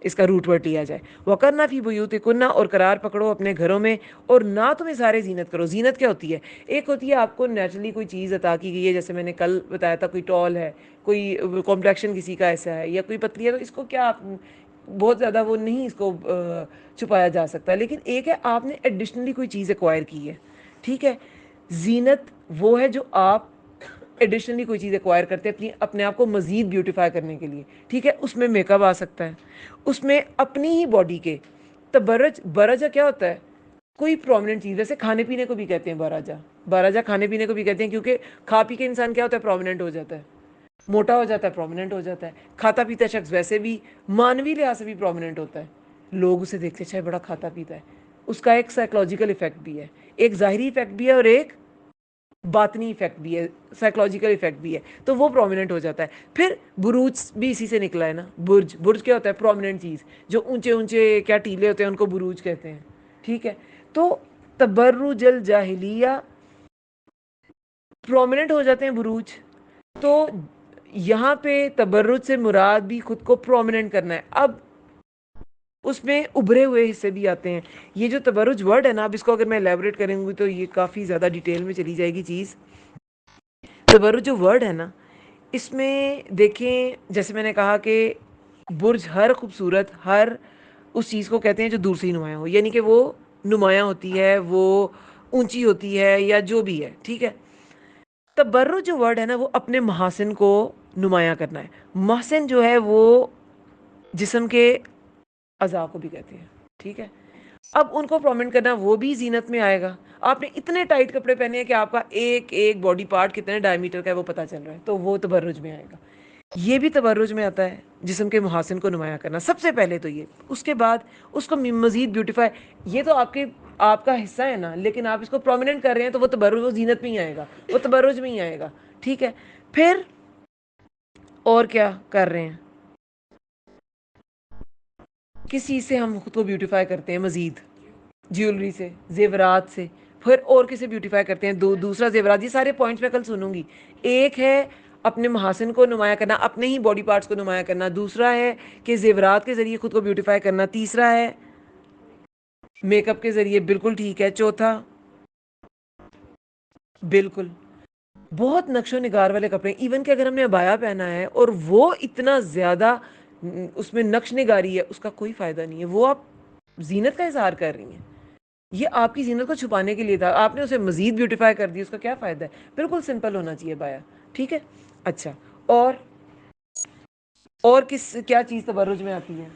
اس کا روٹ ورڈ لیا جائے. وقرنہ فی بیوتکن، اور قرار پکڑو اپنے گھروں میں، اور نہ تمہیں سارے زینت کرو. زینت کیا ہوتی ہے؟ ایک ہوتی ہے آپ کو نیچرلی کوئی چیز عطا کی گئی ہے، جیسے میں نے کل بتایا تھا، کوئی ٹال ہے، کوئی کمپلیکشن کسی کا ایسا ہے، یا کوئی پتلی ہے، تو اس کو کیا بہت زیادہ وہ نہیں اس کو چھپایا جا سکتا. لیکن ایک ہے آپ نے ایڈیشنلی کوئی چیز ایکوائر کی ہے. ٹھیک ہے. زینت وہ ہے جو آپ ایڈیشنلی کوئی چیز ایکوائر کرتے ہیں اپنے آپ کو مزید بیوٹیفائی کرنے کے لیے. ٹھیک ہے. اس میں میک اپ آ سکتا ہے، اس میں اپنی ہی باڈی کے برجہ کیا ہوتا ہے؟ کوئی پرومیننٹ چیز. جیسے کھانے پینے کو بھی کہتے ہیں باراجہ کھانے پینے کو بھی کہتے ہیں، کیونکہ کھا پی کے انسان کیا ہوتا ہے؟ پرومیننٹ ہو جاتا ہے، موٹا ہو جاتا ہے، پرومیننٹ ہو جاتا ہے. کھاتا پیتا شخص ویسے بھی مانوی لحاظ سے بھی پرومیننٹ ہوتا ہے. لوگ اسے دیکھتے چاہے بڑا کھاتا پیتا ہے. اس کا ایک سائیکلوجیکل ایفیکٹ بھی ہے، ایک ظاہری ایفیکٹ بھی ہے اور ایک باطنی ایفیکٹ بھی ہے، سائیکلوجیکل ایفیکٹ بھی ہے. تو وہ پرومیننٹ ہو جاتا ہے. پھر بروج بھی اسی سے نکلا ہے نا. برج کیا ہوتا ہے؟ پرومیننٹ چیز. جو اونچے اونچے کیا ٹیلے ہوتے ہیں ان کو بروج کہتے ہیں. ٹھیک ہے. تو تبرج الجاہلیہ پرومیننٹ ہو جاتے ہیں بروج. تو یہاں پہ تبرج سے مراد بھی خود کو پرومیننٹ کرنا ہے. اب اس میں ابھرے ہوئے حصے بھی آتے ہیں. یہ جو تبرج ورڈ ہے نا، اب اس کو اگر میں الیبوریٹ کریں گی تو یہ کافی زیادہ ڈیٹیل میں چلی جائے گی چیز. تبرج جو ورڈ ہے نا، اس میں دیکھیں جیسے میں نے کہا کہ برج ہر خوبصورت ہر اس چیز کو کہتے ہیں جو دور سے ہی نمایاں ہو، یعنی کہ وہ نمایاں ہوتی ہے، وہ اونچی ہوتی ہے، یا جو بھی ہے. ٹھیک ہے. تبرج جو ورڈ ہے نا وہ اپنے محاسن کو نمایاں کرنا ہے. محسن جو ہے وہ جسم کے اعضاء کو بھی کہتے ہیں. ٹھیک ہے. اب ان کو پرومنٹ کرنا وہ بھی زینت میں آئے گا. آپ نے اتنے ٹائٹ کپڑے پہنے ہیں کہ آپ کا ایک ایک باڈی پارٹ کتنے ڈائی میٹر کا ہے وہ پتہ چل رہا ہے، تو وہ تبرج میں آئے گا. یہ بھی تبرج میں آتا ہے، جسم کے محاسن کو نمایاں کرنا. سب سے پہلے تو یہ، اس کے بعد اس کو مزید بیوٹیفائی. یہ تو آپ کا حصہ ہے نا، لیکن آپ اس کو پرومیننٹ کر رہے ہیں تو وہ تبرج، وہ زینت میں ہی آئے گا، وہ تبرج میں ہی آئے گا. ٹھیک ہے. پھر اور کیا کر رہے ہیں؟ کس چیز سے ہم خود کو بیوٹیفائی کرتے ہیں مزید؟ جیولری سے، زیورات سے. پھر اور کسے بیوٹیفائی کرتے ہیں؟ دوسرا زیورات. یہ سارے پوائنٹس میں کل سنوں گی. ایک ہے اپنے محاسن کو نمایاں کرنا، اپنے ہی باڈی پارٹس کو نمایاں کرنا. دوسرا ہے کہ زیورات کے ذریعے خود کو بیوٹیفائی کرنا. تیسرا ہے میک اپ کے ذریعے. بالکل ٹھیک ہے. چوتھا بالکل بہت نقش و نگار والے کپڑے. ایون کہ اگر ہم نے عبایا پہنا ہے اور وہ اتنا زیادہ اس میں نقش نگاری ہے، اس کا کوئی فائدہ نہیں ہے. وہ آپ زینت کا اظہار کر رہی ہیں، یہ آپ کی زینت کو چھپانے کے لیے تھا. آپ نے اسے مزید بیوٹیفائی کر دی، اس کا کیا فائدہ ہے؟ بالکل سمپل ہونا چاہیے بایا. ٹھیک ہے. اچھا، اور کیا چیز تبرج میں آتی ہے؟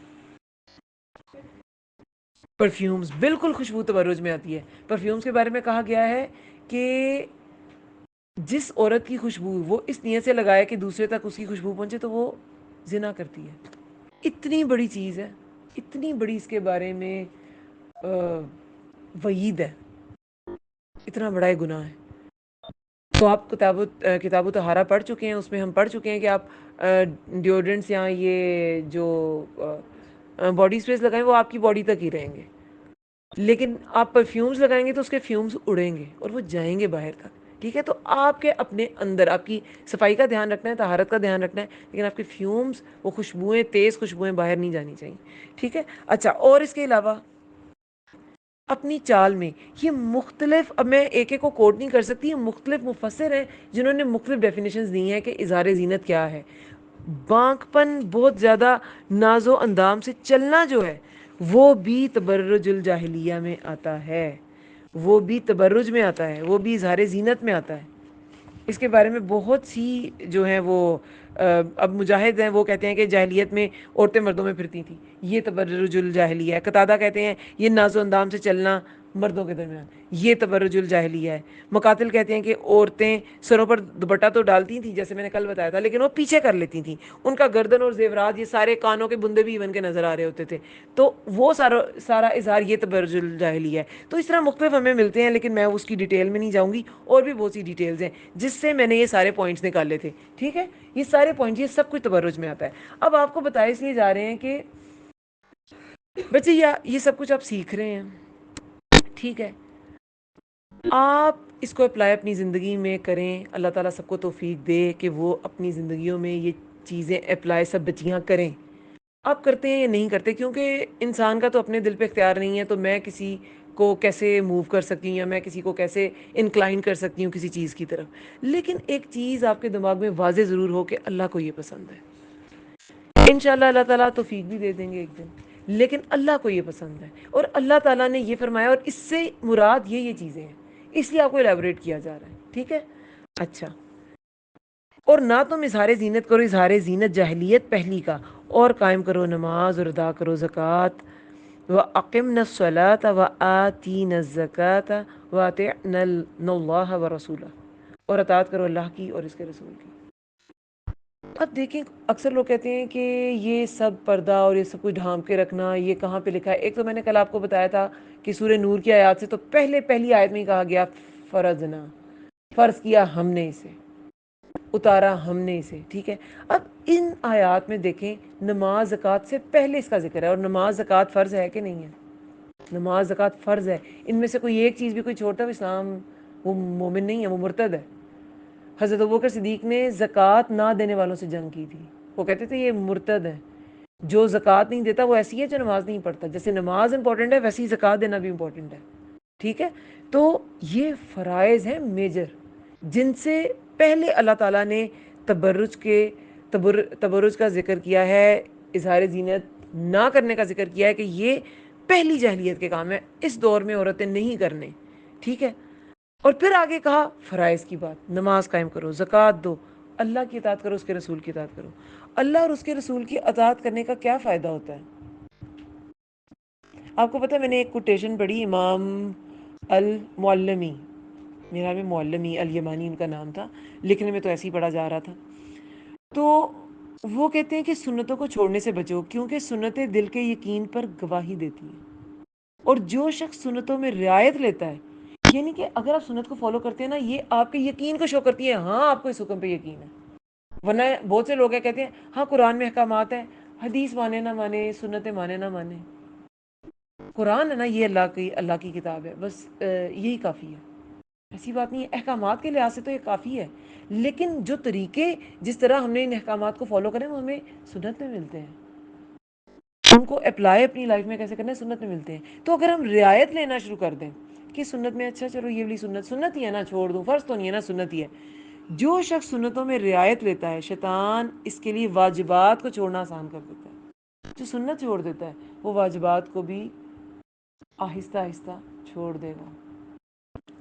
پرفیومز. بالکل خوشبو تبرج میں آتی ہے. پرفیومز کے بارے میں کہا گیا ہے کہ جس عورت کی خوشبو وہ اس نیت سے لگائے کہ دوسرے تک اس کی خوشبو پہنچے تو وہ زنا کرتی ہے. اتنی بڑی چیز ہے، اتنی بڑی اس کے بارے میں وعید ہے، اتنا بڑا گناہ ہے. تو آپ کتاب و طہارہ پڑھ چکے ہیں. اس میں ہم پڑھ چکے ہیں کہ آپ ڈیوڈرنٹس یا یہ جو باڈی اسپریز لگائیں وہ آپ کی باڈی تک ہی رہیں گے، لیکن آپ پرفیومز لگائیں گے تو اس کے فیومز اڑیں گے اور وہ جائیں گے باہر تک. ٹھیک ہے. تو آپ کے اپنے اندر آپ کی صفائی کا دھیان رکھنا ہے، طہارت کا دھیان رکھنا ہے، لیکن آپ کے فیومز، وہ خوشبوئیں، تیز خوشبوئیں باہر نہیں جانی چاہیے. ٹھیک ہے. اچھا، اور اس کے علاوہ اپنی چال میں یہ مختلف، اب میں ایک ایک کو کوٹ نہیں کر سکتی، یہ مختلف مفسر ہیں جنہوں نے مختلف ڈیفینیشنز دی ہیں کہ اظہار زینت کیا ہے. بانک پن، بہت زیادہ ناز و اندام سے چلنا جو ہے وہ بھی تبرج الجاہلیہ میں آتا ہے. وہ بھی تبرج میں آتا ہے، وہ بھی اظہار زینت میں آتا ہے. اس کے بارے میں بہت سی جو ہیں وہ اب مجاہد ہیں وہ کہتے ہیں کہ جاہلیت میں عورتیں مردوں میں پھرتی تھیں، یہ تبرج الجاہلیہ ہے. قتادہ کہتے ہیں یہ ناز و اندام سے چلنا مردوں کے درمیان، یہ تبرج الجاہلیہ ہے. مقاتل کہتے ہیں کہ عورتیں سروں پر دوپٹہ تو ڈالتی تھیں جیسے میں نے کل بتایا تھا، لیکن وہ پیچھے کر لیتی تھیں. ان کا گردن اور زیورات، یہ سارے کانوں کے بندے بھی ایون کے نظر آ رہے ہوتے تھے. تو وہ سارا اظہار یہ تبرج الجاہلیہ ہے. تو اس طرح مختلف ہمیں ملتے ہیں، لیکن میں اس کی ڈیٹیل میں نہیں جاؤں گی. اور بھی بہت سی ڈیٹیلز ہیں جس سے میں نے یہ سارے پوائنٹس نکالے تھے. ٹھیک ہے. یہ سارے پوائنٹس، یہ سب کچھ تبرج میں آتا ہے. اب آپ کو بتائے اس لیے جا رہے ہیں کہ بچے یہ سب کچھ آپ سیکھ رہے ہیں. ٹھیک ہے. آپ اس کو اپلائی اپنی زندگی میں کریں. اللہ تعالیٰ سب کو توفیق دے کہ وہ اپنی زندگیوں میں یہ چیزیں اپلائی سب بچیاں کریں. آپ کرتے ہیں یا نہیں کرتے، کیونکہ انسان کا تو اپنے دل پہ اختیار نہیں ہے. تو میں کسی کو کیسے موو کر سکتی ہوں یا میں کسی کو کیسے انکلائن کر سکتی ہوں کسی چیز کی طرف. لیکن ایک چیز آپ کے دماغ میں واضح ضرور ہو کہ اللہ کو یہ پسند ہے. انشاءاللہ اللہ تعالیٰ توفیق بھی دے دیں گے ایک دن، لیکن اللہ کو یہ پسند ہے. اور اللہ تعالیٰ نے یہ فرمایا، اور اس سے مراد یہ چیزیں ہیں، اس لیے آپ کو الیبوریٹ کیا جا رہا ہے. ٹھیک ہے. اچھا، اور نہ تم اظہار زینت کرو اظہار زینت جاہلیت پہلی کا، اور قائم کرو نماز اور ادا کرو زکوٰۃ. وَأَقِمْنَا الصَّلَاةَ وَآتِينَا الزَّكَاةَ وَأَطِعْنَا اللَّهَ وَرَسُولَهُ. اور اطاعت کرو اللہ کی اور اس کے رسول کی. اب دیکھیں، اکثر لوگ کہتے ہیں کہ یہ سب پردہ اور یہ سب کچھ ڈھانپ کے رکھنا یہ کہاں پہ لکھا ہے. ایک تو میں نے کل آپ کو بتایا تھا کہ سورہ نور کی آیات سے تو پہلی آیت میں ہی کہا گیا فرضنا، فرض کیا ہم نے اسے، اتارا ہم نے اسے. ٹھیک ہے. اب ان آیات میں دیکھیں نماز زکوٰۃ سے پہلے اس کا ذکر ہے. اور نماز زکوٰۃ فرض ہے کہ نہیں ہے؟ نماز زکوٰۃ فرض ہے. ان میں سے کوئی ایک چیز بھی کوئی چھوڑتا ہے اسلام، وہ مومن نہیں ہے، وہ مرتد ہے. حضرت ابوبکر صدیق نے زکوٰۃ نہ دینے والوں سے جنگ کی تھی. وہ کہتے تھے یہ مرتد ہے، جو زکوٰۃ نہیں دیتا وہ ایسی ہے جو نماز نہیں پڑھتا. جیسے نماز امپورٹنٹ ہے ویسے ہی زکوٰۃ دینا بھی امپورٹنٹ ہے. ٹھیک ہے. تو یہ فرائض ہیں میجر، جن سے پہلے اللہ تعالیٰ نے تبرج کا ذکر کیا ہے، اظہار زینت نہ کرنے کا ذکر کیا ہے کہ یہ پہلی جاہلیت کے کام ہے، اس دور میں عورتیں نہیں کرنے. ٹھیک ہے. اور پھر آگے کہا فرائض کی بات، نماز قائم کرو، زکوٰۃ دو، اللہ کی اطاعت کرو، اس کے رسول کی اطاعت کرو. اللہ اور اس کے رسول کی اطاعت کرنے کا کیا فائدہ ہوتا ہے؟ آپ کو پتہ ہے، میں نے ایک کوٹیشن پڑھی امام المعلمی، میرا میں معلمی الیمانی ان کا نام تھا، لکھنے میں تو ایسے ہی پڑھا جا رہا تھا. تو وہ کہتے ہیں کہ سنتوں کو چھوڑنے سے بچو، کیونکہ سنتیں دل کے یقین پر گواہی دیتی ہیں. اور جو شخص سنتوں میں رعایت لیتا ہے، یعنی کہ اگر آپ سنت کو فالو کرتے ہیں نا، یہ آپ کے یقین کو شو کرتی ہے. ہاں آپ کو اس حکم پہ یقین ہے. ورنہ بہت سے لوگ ہیں کہتے ہیں ہاں قرآن میں احکامات ہیں، حدیث مانے نہ مانے، سنتیں مانے نہ مانے. قرآن ہے نا، یہ اللہ کی کتاب ہے، بس یہی کافی ہے، ایسی بات نہیں ہے۔ احکامات کے لحاظ سے تو یہ کافی ہے، لیکن جو طریقے جس طرح ہم نے ان احکامات کو فالو کریں وہ ہمیں سنت میں ملتے ہیں، ان کو اپلائی اپنی لائف میں کیسے کرنا ہے سنت میں ملتے ہیں۔ تو اگر ہم رعایت لینا شروع کر دیں کہ سنت میں اچھا چلو یہ والی سنت ہی ہے نا، چھوڑ دوں، فرض تو نہیں ہے نا، سنت ہی ہے، جو شخص سنتوں میں رعایت لیتا ہے شیطان اس کے لیے واجبات کو چھوڑنا آسان کر دیتا ہے۔ جو سنت چھوڑ دیتا ہے وہ واجبات کو بھی آہستہ آہستہ چھوڑ دے گا،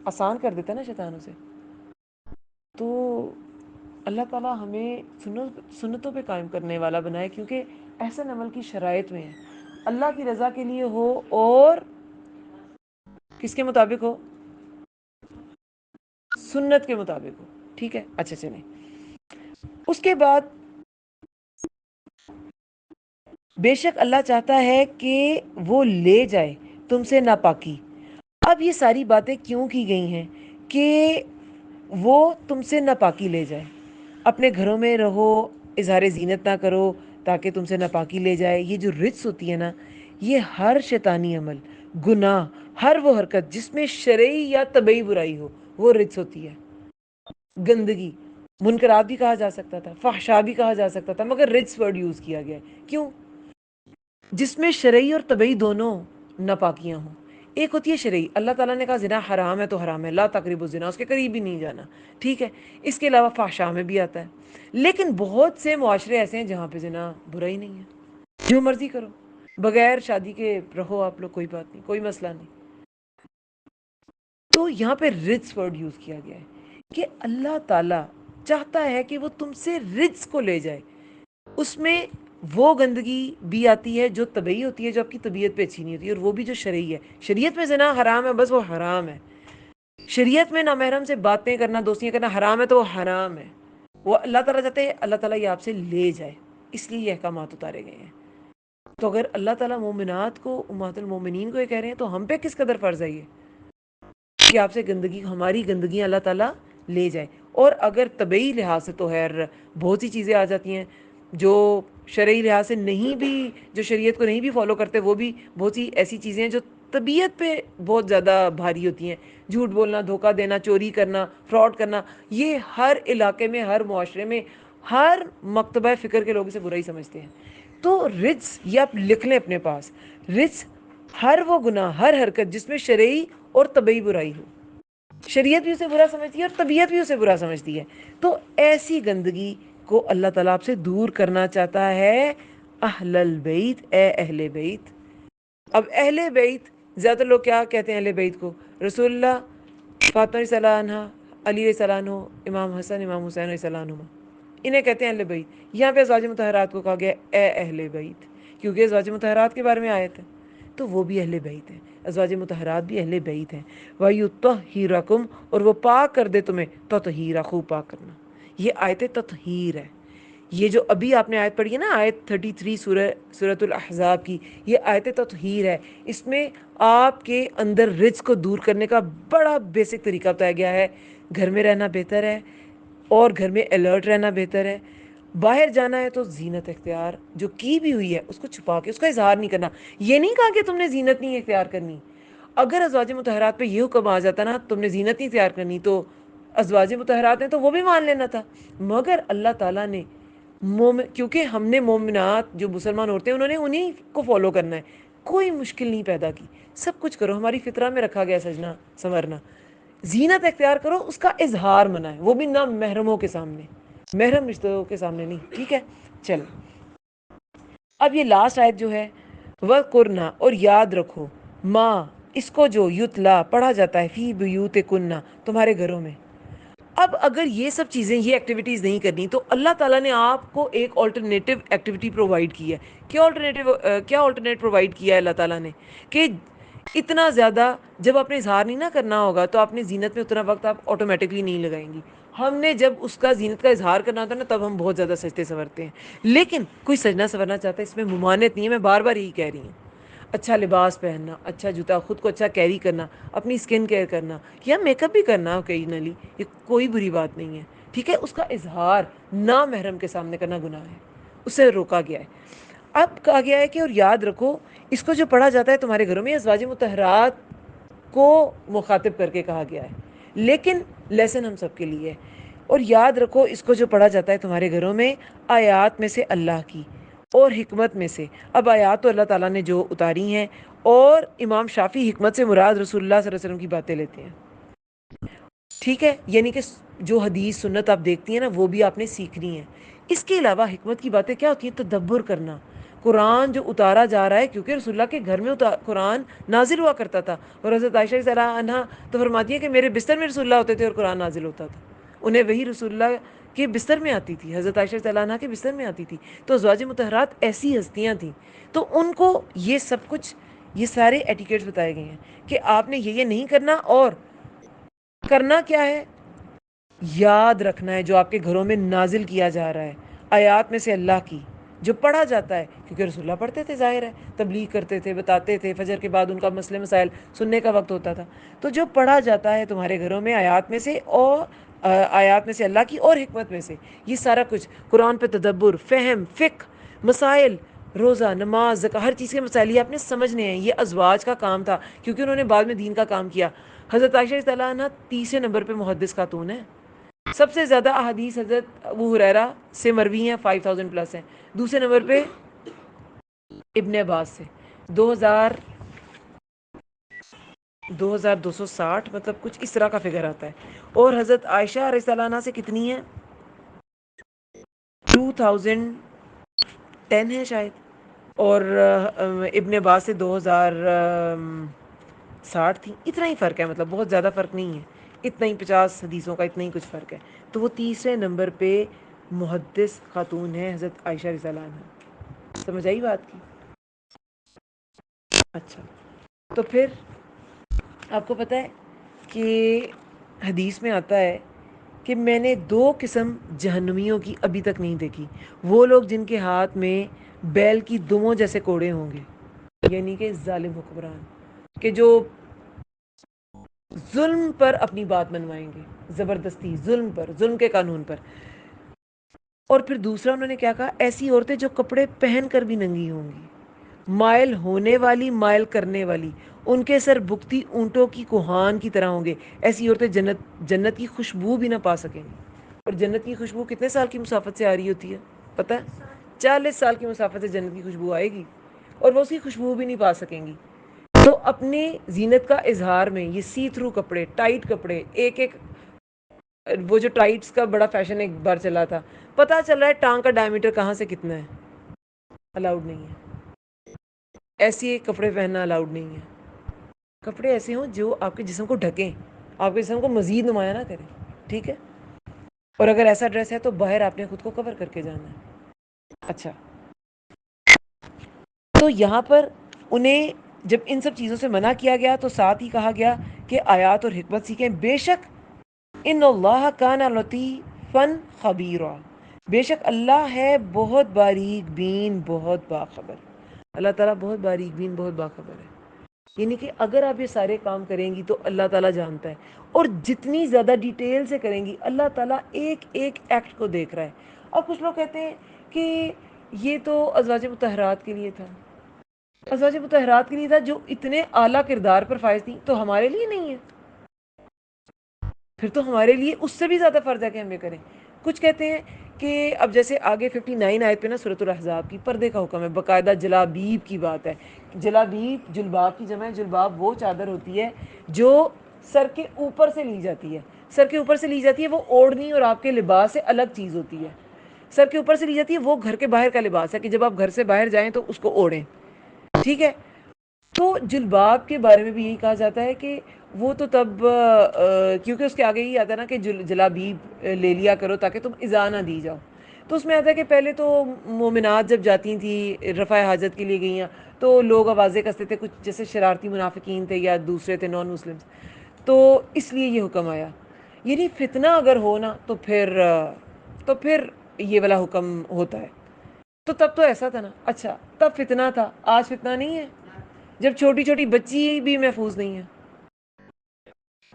آسان کر دیتا ہے نا شیطان اسے۔ تو اللہ تعالیٰ ہمیں سنتوں پہ قائم کرنے والا بنائے، کیونکہ احسن عمل کی شرائط میں ہے، اللہ کی رضا کے لیے ہو اور کس کے مطابق ہو، سنت کے مطابق ہو، ٹھیک ہے۔ اچھا چلیں، اس کے بعد بے شک اللہ چاہتا ہے کہ وہ لے جائے تم سے ناپاکی۔ اب یہ ساری باتیں کیوں کی گئی ہیں کہ وہ تم سے ناپاکی لے جائے، اپنے گھروں میں رہو، اظہار زینت نہ کرو تاکہ تم سے ناپاکی لے جائے۔ یہ جو رجس ہوتی ہے نا، یہ ہر شیطانی عمل، گناہ، ہر وہ حرکت جس میں شرعی یا طبعی برائی ہو وہ رجس ہوتی ہے۔ گندگی، منکرات بھی کہا جا سکتا تھا، فحشا بھی کہا جا سکتا تھا، مگر رجس ورڈ یوز کیا گیا ہے، کیوں؟ جس میں شرعی اور طبعی دونوں ناپاکیاں ہوں۔ ایک ہوتی ہے شرعی، اللہ تعالیٰ نے کہا زنا حرام ہے تو حرام ہے، لا تقربوا الزنا، اس کے قریب بھی نہیں جانا، ٹھیک ہے۔ اس کے علاوہ فحشا میں بھی آتا ہے، لیکن بہت سے معاشرے ایسے ہیں جہاں پہ زنا برا ہی نہیں ہے، جو مرضی کرو، بغیر شادی کے رہو آپ لوگ، کوئی بات نہیں، کوئی مسئلہ نہیں۔ تو یہاں پہ رجس ورڈ یوز کیا گیا ہے کہ اللہ تعالیٰ چاہتا ہے کہ وہ تم سے رجس کو لے جائے۔ اس میں وہ گندگی بھی آتی ہے جو طبعی ہوتی ہے، جو آپ کی طبیعت پہ اچھی نہیں ہوتی ہے، اور وہ بھی جو شرعی ہے۔ شریعت میں زنا حرام ہے، بس وہ حرام ہے۔ شریعت میں نامحرم سے باتیں کرنا، دوستیاں کرنا حرام ہے تو وہ حرام ہے۔ وہ اللہ تعالیٰ چاہتے ہیں اللہ تعالیٰ یہ آپ سے لے جائے، اس لیے یہ احکامات اتارے گئے ہیں۔ تو اگر اللہ تعالیٰ مومنات کو، امہات المومنین کو یہ کہہ رہے ہیں تو ہم پہ کس قدر فرض ہے یہ کہ آپ سے گندگی، ہماری گندگیاں اللہ تعالیٰ لے جائے۔ اور اگر طبعی لحاظ سے تو خیر بہت سی چیزیں آ جاتی ہیں جو شرعی لحاظ سے نہیں بھی، جو شریعت کو نہیں بھی فالو کرتے، وہ بھی بہت سی ایسی چیزیں ہیں جو طبیعت پہ بہت زیادہ بھاری ہوتی ہیں۔ جھوٹ بولنا، دھوکہ دینا، چوری کرنا، فراڈ کرنا، یہ ہر علاقے میں، ہر معاشرے میں، ہر مکتبہ فکر کے لوگ اسے برا ہی سمجھتے ہیں۔ تو رجس، یہ آپ لکھ لیں اپنے پاس، رجس ہر وہ گناہ، ہر حرکت جس میں شرعی اور طبعی برائی ہو۔ شریعت بھی اسے برا سمجھتی ہے اور طبیعت بھی اسے برا سمجھتی ہے۔ تو ایسی گندگی کو اللہ تعالیٰ آپ سے دور کرنا چاہتا ہے۔ اہل البیت، اے اہل بیت۔ اب اہل بیت، زیادہ تر لوگ کیا کہتے ہیں اہل بیت کو؟ رسول اللہ، فاطمہ رضی اللہ عنہ، علی رضی اللہ عنہ، امام حسن، امام حسین رضی اللہ عنہ، انہیں کہتے ہیں اہل بیت۔ یہاں پہ ازواج مطہرات کو کہا گیا اے اہل بیت، کیونکہ ازواج مطہرات کے بارے میں آیت ہے، تو وہ بھی اہل بیت ہیں، ازواج مطہرات بھی اہل بیت ہیں۔ وَيُطَهِّرَكُمْ، اور وہ پاک کر دے تمہیں، تطہیرا، خوب پاک کرنا۔ یہ آیت تطہیر ہے۔ یہ جو ابھی آپ نے آیت پڑھی ہے نا، آیت 33 سورۃ الاحزاب کی، یہ آیت تطہیر ہے۔ اس میں آپ کے اندر رجس کو دور کرنے کا بڑا بیسک طریقہ بتایا گیا ہے۔ گھر میں رہنا بہتر ہے، اور گھر میں الرٹ رہنا بہتر ہے۔ باہر جانا ہے تو زینت اختیار جو کی بھی ہوئی ہے اس کو چھپا کے اس کا اظہار نہیں کرنا۔ یہ نہیں کہا کہ تم نے زینت نہیں اختیار کرنی۔ اگر ازواج مطہرات پہ یہ حکم آ جاتا نا تم نے زینت نہیں اختیار کرنی، تو ازواج مطہرات ہیں تو وہ بھی مان لینا تھا، مگر اللہ تعالیٰ نے کیونکہ ہم نے مومنات جو مسلمان عورتیں انہوں نے انہی کو فالو کرنا ہے، کوئی مشکل نہیں پیدا کی، سب کچھ کرو، ہماری فطرہ میں رکھا گیا سجنا سنورنا، زینت اختیار کرو، اس کا اظہار منع ہے، وہ بھی نہ محرموں کے سامنے، محرم رشتوں کے سامنے نہیں، ٹھیک ہے۔ چلو اب یہ لاسٹ آیت جو ہے، وَقُرْنَا، اور یاد رکھو، ماں اس کو جو یتلا پڑھا جاتا ہے، فی بیوتکننا، تمہارے گھروں میں۔ اب اگر یہ سب چیزیں، یہ ایکٹیویٹیز نہیں کرنی تو اللہ تعالیٰ نے آپ کو ایک آلٹرنیٹو ایکٹیویٹی پرووائڈ کی ہے۔ کیا آلٹرنیٹ پرووائڈ کیا ہے اللہ تعالیٰ نے؟ کہ اتنا زیادہ جب آپ نے اظہار نہیں نہ کرنا ہوگا تو آپ نے زینت میں اتنا وقت آپ آٹومیٹکلی نہیں لگائیں گی۔ ہم نے جب اس کا زینت کا اظہار کرنا ہوتا ہے نا تب ہم بہت زیادہ سجتے سنورتے ہیں، لیکن کوئی سجنا سنورنا چاہتا ہے، اس میں ممانعت نہیں ہے، میں بار بار یہی کہہ رہی ہوں۔ اچھا لباس پہننا، اچھا جوتا، خود کو اچھا کیری کرنا، اپنی اسکن کیئر کرنا، یا میک اپ بھی کرنا اوکیجنلی، یہ کوئی بری بات نہیں ہے، ٹھیک ہے۔ اس کا اظہار نامحرم کے سامنے کرنا گناہ ہے، اسے روکا گیا ہے۔ اب کہا گیا ہے کہ اور یاد رکھو اس کو جو پڑھا جاتا ہے تمہارے گھروں میں ازواج مطہرات کو مخاطب کر کے کہا گیا ہے، لیکن لیسن ہم سب کے لیے ہے۔ اور یاد رکھو اس کو جو پڑھا جاتا ہے تمہارے گھروں میں آیات میں سے اللہ کی اور حکمت میں سے۔ اب آیات تو اللہ تعالیٰ نے جو اتاری ہیں، اور امام شافعی حکمت سے مراد رسول اللہ صلی اللہ علیہ وسلم کی باتیں لیتے ہیں، ٹھیک ہے؟ یعنی کہ جو حدیث سنت آپ دیکھتی ہیں نا وہ بھی آپ نے سیکھنی ہے۔ اس کے علاوہ حکمت کی باتیں کیا ہوتی ہیں؟ تدبر کرنا، قرآن جو اتارا جا رہا ہے، کیونکہ رسول اللہ کے گھر میں قرآن نازل ہوا کرتا تھا، اور حضرت عائشہ رضی اللہ عنہا تو فرماتی ہیں کہ میرے بستر میں رسول اللہ ہوتے تھے اور قرآن نازل ہوتا تھا، انہیں وہی رسول اللہ کے بستر میں آتی تھی، حضرت عائشہ رضی اللہ عنہا کے بستر میں آتی تھی۔ تو ازواج مطہرات ایسی ہستیاں تھیں، تو ان کو یہ سب کچھ، یہ سارے ایٹیکیٹس بتائے گئے ہیں کہ آپ نے یہ نہیں کرنا، اور کرنا کیا ہے؟ یاد رکھنا ہے جو آپ کے گھروں میں نازل کیا جا رہا ہے، آیات میں سے اللہ کی جو پڑھا جاتا ہے، کیونکہ رسول اللہ پڑھتے تھے، ظاہر ہے تبلیغ کرتے تھے، بتاتے تھے، فجر کے بعد ان کا مسئلے مسائل سننے کا وقت ہوتا تھا۔ تو جو پڑھا جاتا ہے تمہارے گھروں میں آیات میں سے، اور آیات میں سے اللہ کی اور حکمت میں سے، یہ سارا کچھ قرآن پہ تدبر، فہم، فقہ، مسائل، روزہ، نماز، زکوٰۃ، ہر چیز کے مسائل یہ آپ نے سمجھنے ہیں۔ یہ ازواج کا کام تھا، کیونکہ انہوں نے بعد میں دین کا کام کیا۔ حضرت عائشہ رضی اللہ عنہا تیسرے نمبر پہ محدث خاتون ہے، سب سے زیادہ احادیث حضرت ابو ہریرہ سے مروی ہیں، 5000 پلس ہیں۔ دوسرے نمبر پہ ابن عباس سے 2260، مطلب کچھ اس طرح کا فگر آتا ہے۔ اور حضرت عائشہ رضی اللہ عنہا سے کتنی ہیں؟ 2010 ہے شاید، اور ابن عباس سے 2060 تھی۔ اتنا ہی فرق ہے، مطلب بہت زیادہ فرق نہیں ہے، اتنا ہی 50 حدیثوں کا اتنا ہی کچھ فرق ہے۔ تو وہ تیسرے نمبر پہ محدث خاتون ہے حضرت عائشہ رضی اللہ عنہا۔ سمجھ آئی بات کی؟ اچھا، تو پھر آپ کو پتہ ہے کہ حدیث میں آتا ہے کہ میں نے 2 قسم جہنمیوں کی ابھی تک نہیں دیکھی، وہ لوگ جن کے ہاتھ میں بیل کی دموں جیسے کوڑے ہوں گے، یعنی کہ ظالم حکمران، کہ جو ظلم پر اپنی بات منوائیں گے، زبردستی ظلم پر، ظلم کے قانون پر۔ اور پھر دوسرا انہوں نے کیا کہا؟ ایسی عورتیں جو کپڑے پہن کر بھی ننگی ہوں گی، مائل ہونے والی، مائل کرنے والی، ان کے سر بکتی اونٹوں کی کوہان کی طرح ہوں گے۔ ایسی عورتیں جنت کی خوشبو بھی نہ پا سکیں گی۔ اور جنت کی خوشبو کتنے سال کی مسافت سے آ رہی ہوتی ہے پتہ ہے؟ 40 سال کی مسافت سے جنت کی خوشبو آئے گی، اور وہ اس کی خوشبو بھی نہیں پا سکیں گی۔ تو اپنی زینت کا اظہار میں یہ سی تھرو کپڑے، ٹائٹ کپڑے، ایک ایک، وہ جو ٹائٹس کا بڑا فیشن ایک بار چلا تھا، پتہ چل رہا ہے ٹانگ کا ڈائمیٹر کہاں سے کتنا ہے، الاؤڈ نہیں ہے، ایسے کپڑے پہننا الاؤڈ نہیں ہے۔ کپڑے ایسے ہوں جو آپ کے جسم کو ڈھکیں، آپ کے جسم کو مزید نمایاں نہ کریں، ٹھیک ہے؟ اور اگر ایسا ڈریس ہے تو باہر آپ نے خود کو کور کر کے جانا ہے۔ اچھا، تو یہاں پر انہیں جب ان سب چیزوں سے منع کیا گیا تو ساتھ ہی کہا گیا کہ آیات اور حکمت سیکھیں، بے شک ان اللہ کان لطیفا خبیرا، بے شک اللہ ہے بہت باریک بین، بہت باخبر۔ اللہ تعالیٰ بہت باریک بین، بہت باخبر ہے، یعنی کہ اگر آپ یہ سارے کام کریں گی تو اللہ تعالیٰ جانتا ہے، اور جتنی زیادہ ڈیٹیل سے کریں گی اللہ تعالیٰ ایک ایک ایکٹ کو دیکھ رہا ہے۔ اور کچھ لوگ کہتے ہیں کہ یہ تو ازواج مطہرات کے لیے تھا، ازواج مطہرات کے لیے تھا جو اتنے اعلیٰ کردار پر فائز تھیں، تو ہمارے لیے نہیں ہے؟ پھر تو ہمارے لیے اس سے بھی زیادہ فرض ہے کہ ہم یہ کریں۔ کچھ کہتے ہیں کہ اب جیسے آگے 59 آیت پہ نا سورۃ الاحزاب کی پردے کا حکم ہے، باقاعدہ جلابیب کی بات ہے۔ جلابیب جلباب کی جمع ہے، جلباب وہ چادر ہوتی ہے جو سر کے اوپر سے لی جاتی ہے، سر کے اوپر سے لی جاتی ہے، وہ اوڑھنی اور آپ کے لباس سے الگ چیز ہوتی ہے۔ سر کے اوپر سے لی جاتی ہے، وہ گھر کے باہر کا لباس ہے کہ جب آپ گھر سے باہر جائیں تو اس کو اوڑھیں، ٹھیک ہے؟ تو جلباب کے بارے میں بھی یہی کہا جاتا ہے کہ وہ تو تب کیونکہ اس کے آگے ہی آتا ہے نا کہ جلابیب لے لیا کرو تاکہ تم ایذا نہ دی جاؤ۔ تو اس میں آتا ہے کہ پہلے تو مومنات جب جاتی تھیں رفع حاجت کے لیے گئیں تو لوگ آوازیں کستے تھے، کچھ جیسے شرارتی منافقین تھے یا دوسرے تھے نان مسلم، تو اس لیے یہ حکم آیا۔ یعنی فتنہ اگر ہو نا تو پھر یہ والا حکم ہوتا ہے۔ تو تب تو ایسا تھا نا، اچھا تب فتنہ تھا، آج فتنہ نہیں ہے، جب چھوٹی چھوٹی بچی بھی محفوظ نہیں ہے،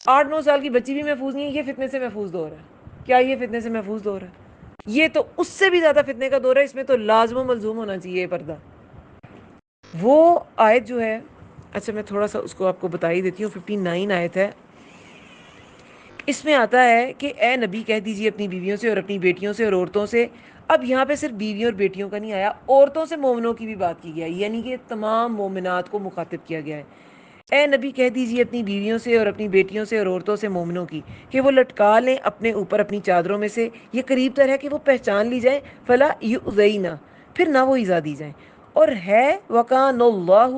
8-9 سال کی بچی بھی محفوظ نہیں ہے، یہ فتنے سے محفوظ دور ہے؟ کیا یہ فتنے سے محفوظ دور ہے؟ یہ تو اس سے بھی زیادہ فتنے کا دور ہے، اس میں تو لازم و ملزوم ہونا چاہیے پردہ۔ وہ آیت جو ہے، اچھا میں تھوڑا سا اس کو آپ کو بتا ہی دیتی ہوں. 59 آیت ہے. اس میں آتا ہے کہ اے نبی کہہ دیجیے اپنی بیویوں سے اور اپنی بیٹیوں سے اور عورتوں سے. اب یہاں پہ صرف بیویوں اور بیٹیوں کا نہیں آیا، عورتوں سے مومنوں کی بھی بات کی گیا ہے، یعنی کہ تمام مومنات کو مخاطب کیا گیا ہے. اے نبی کہہ دیجیے اپنی بیویوں سے اور اپنی بیٹیوں سے اور عورتوں سے مومنوں کی کہ وہ لٹکا لیں اپنے اوپر اپنی چادروں میں سے، یہ قریب تر ہے کہ وہ پہچان لی جائیں، فلا یؤذینا، پھر نہ وہ ایذا دی جائیں. اور ہے وکان اللہ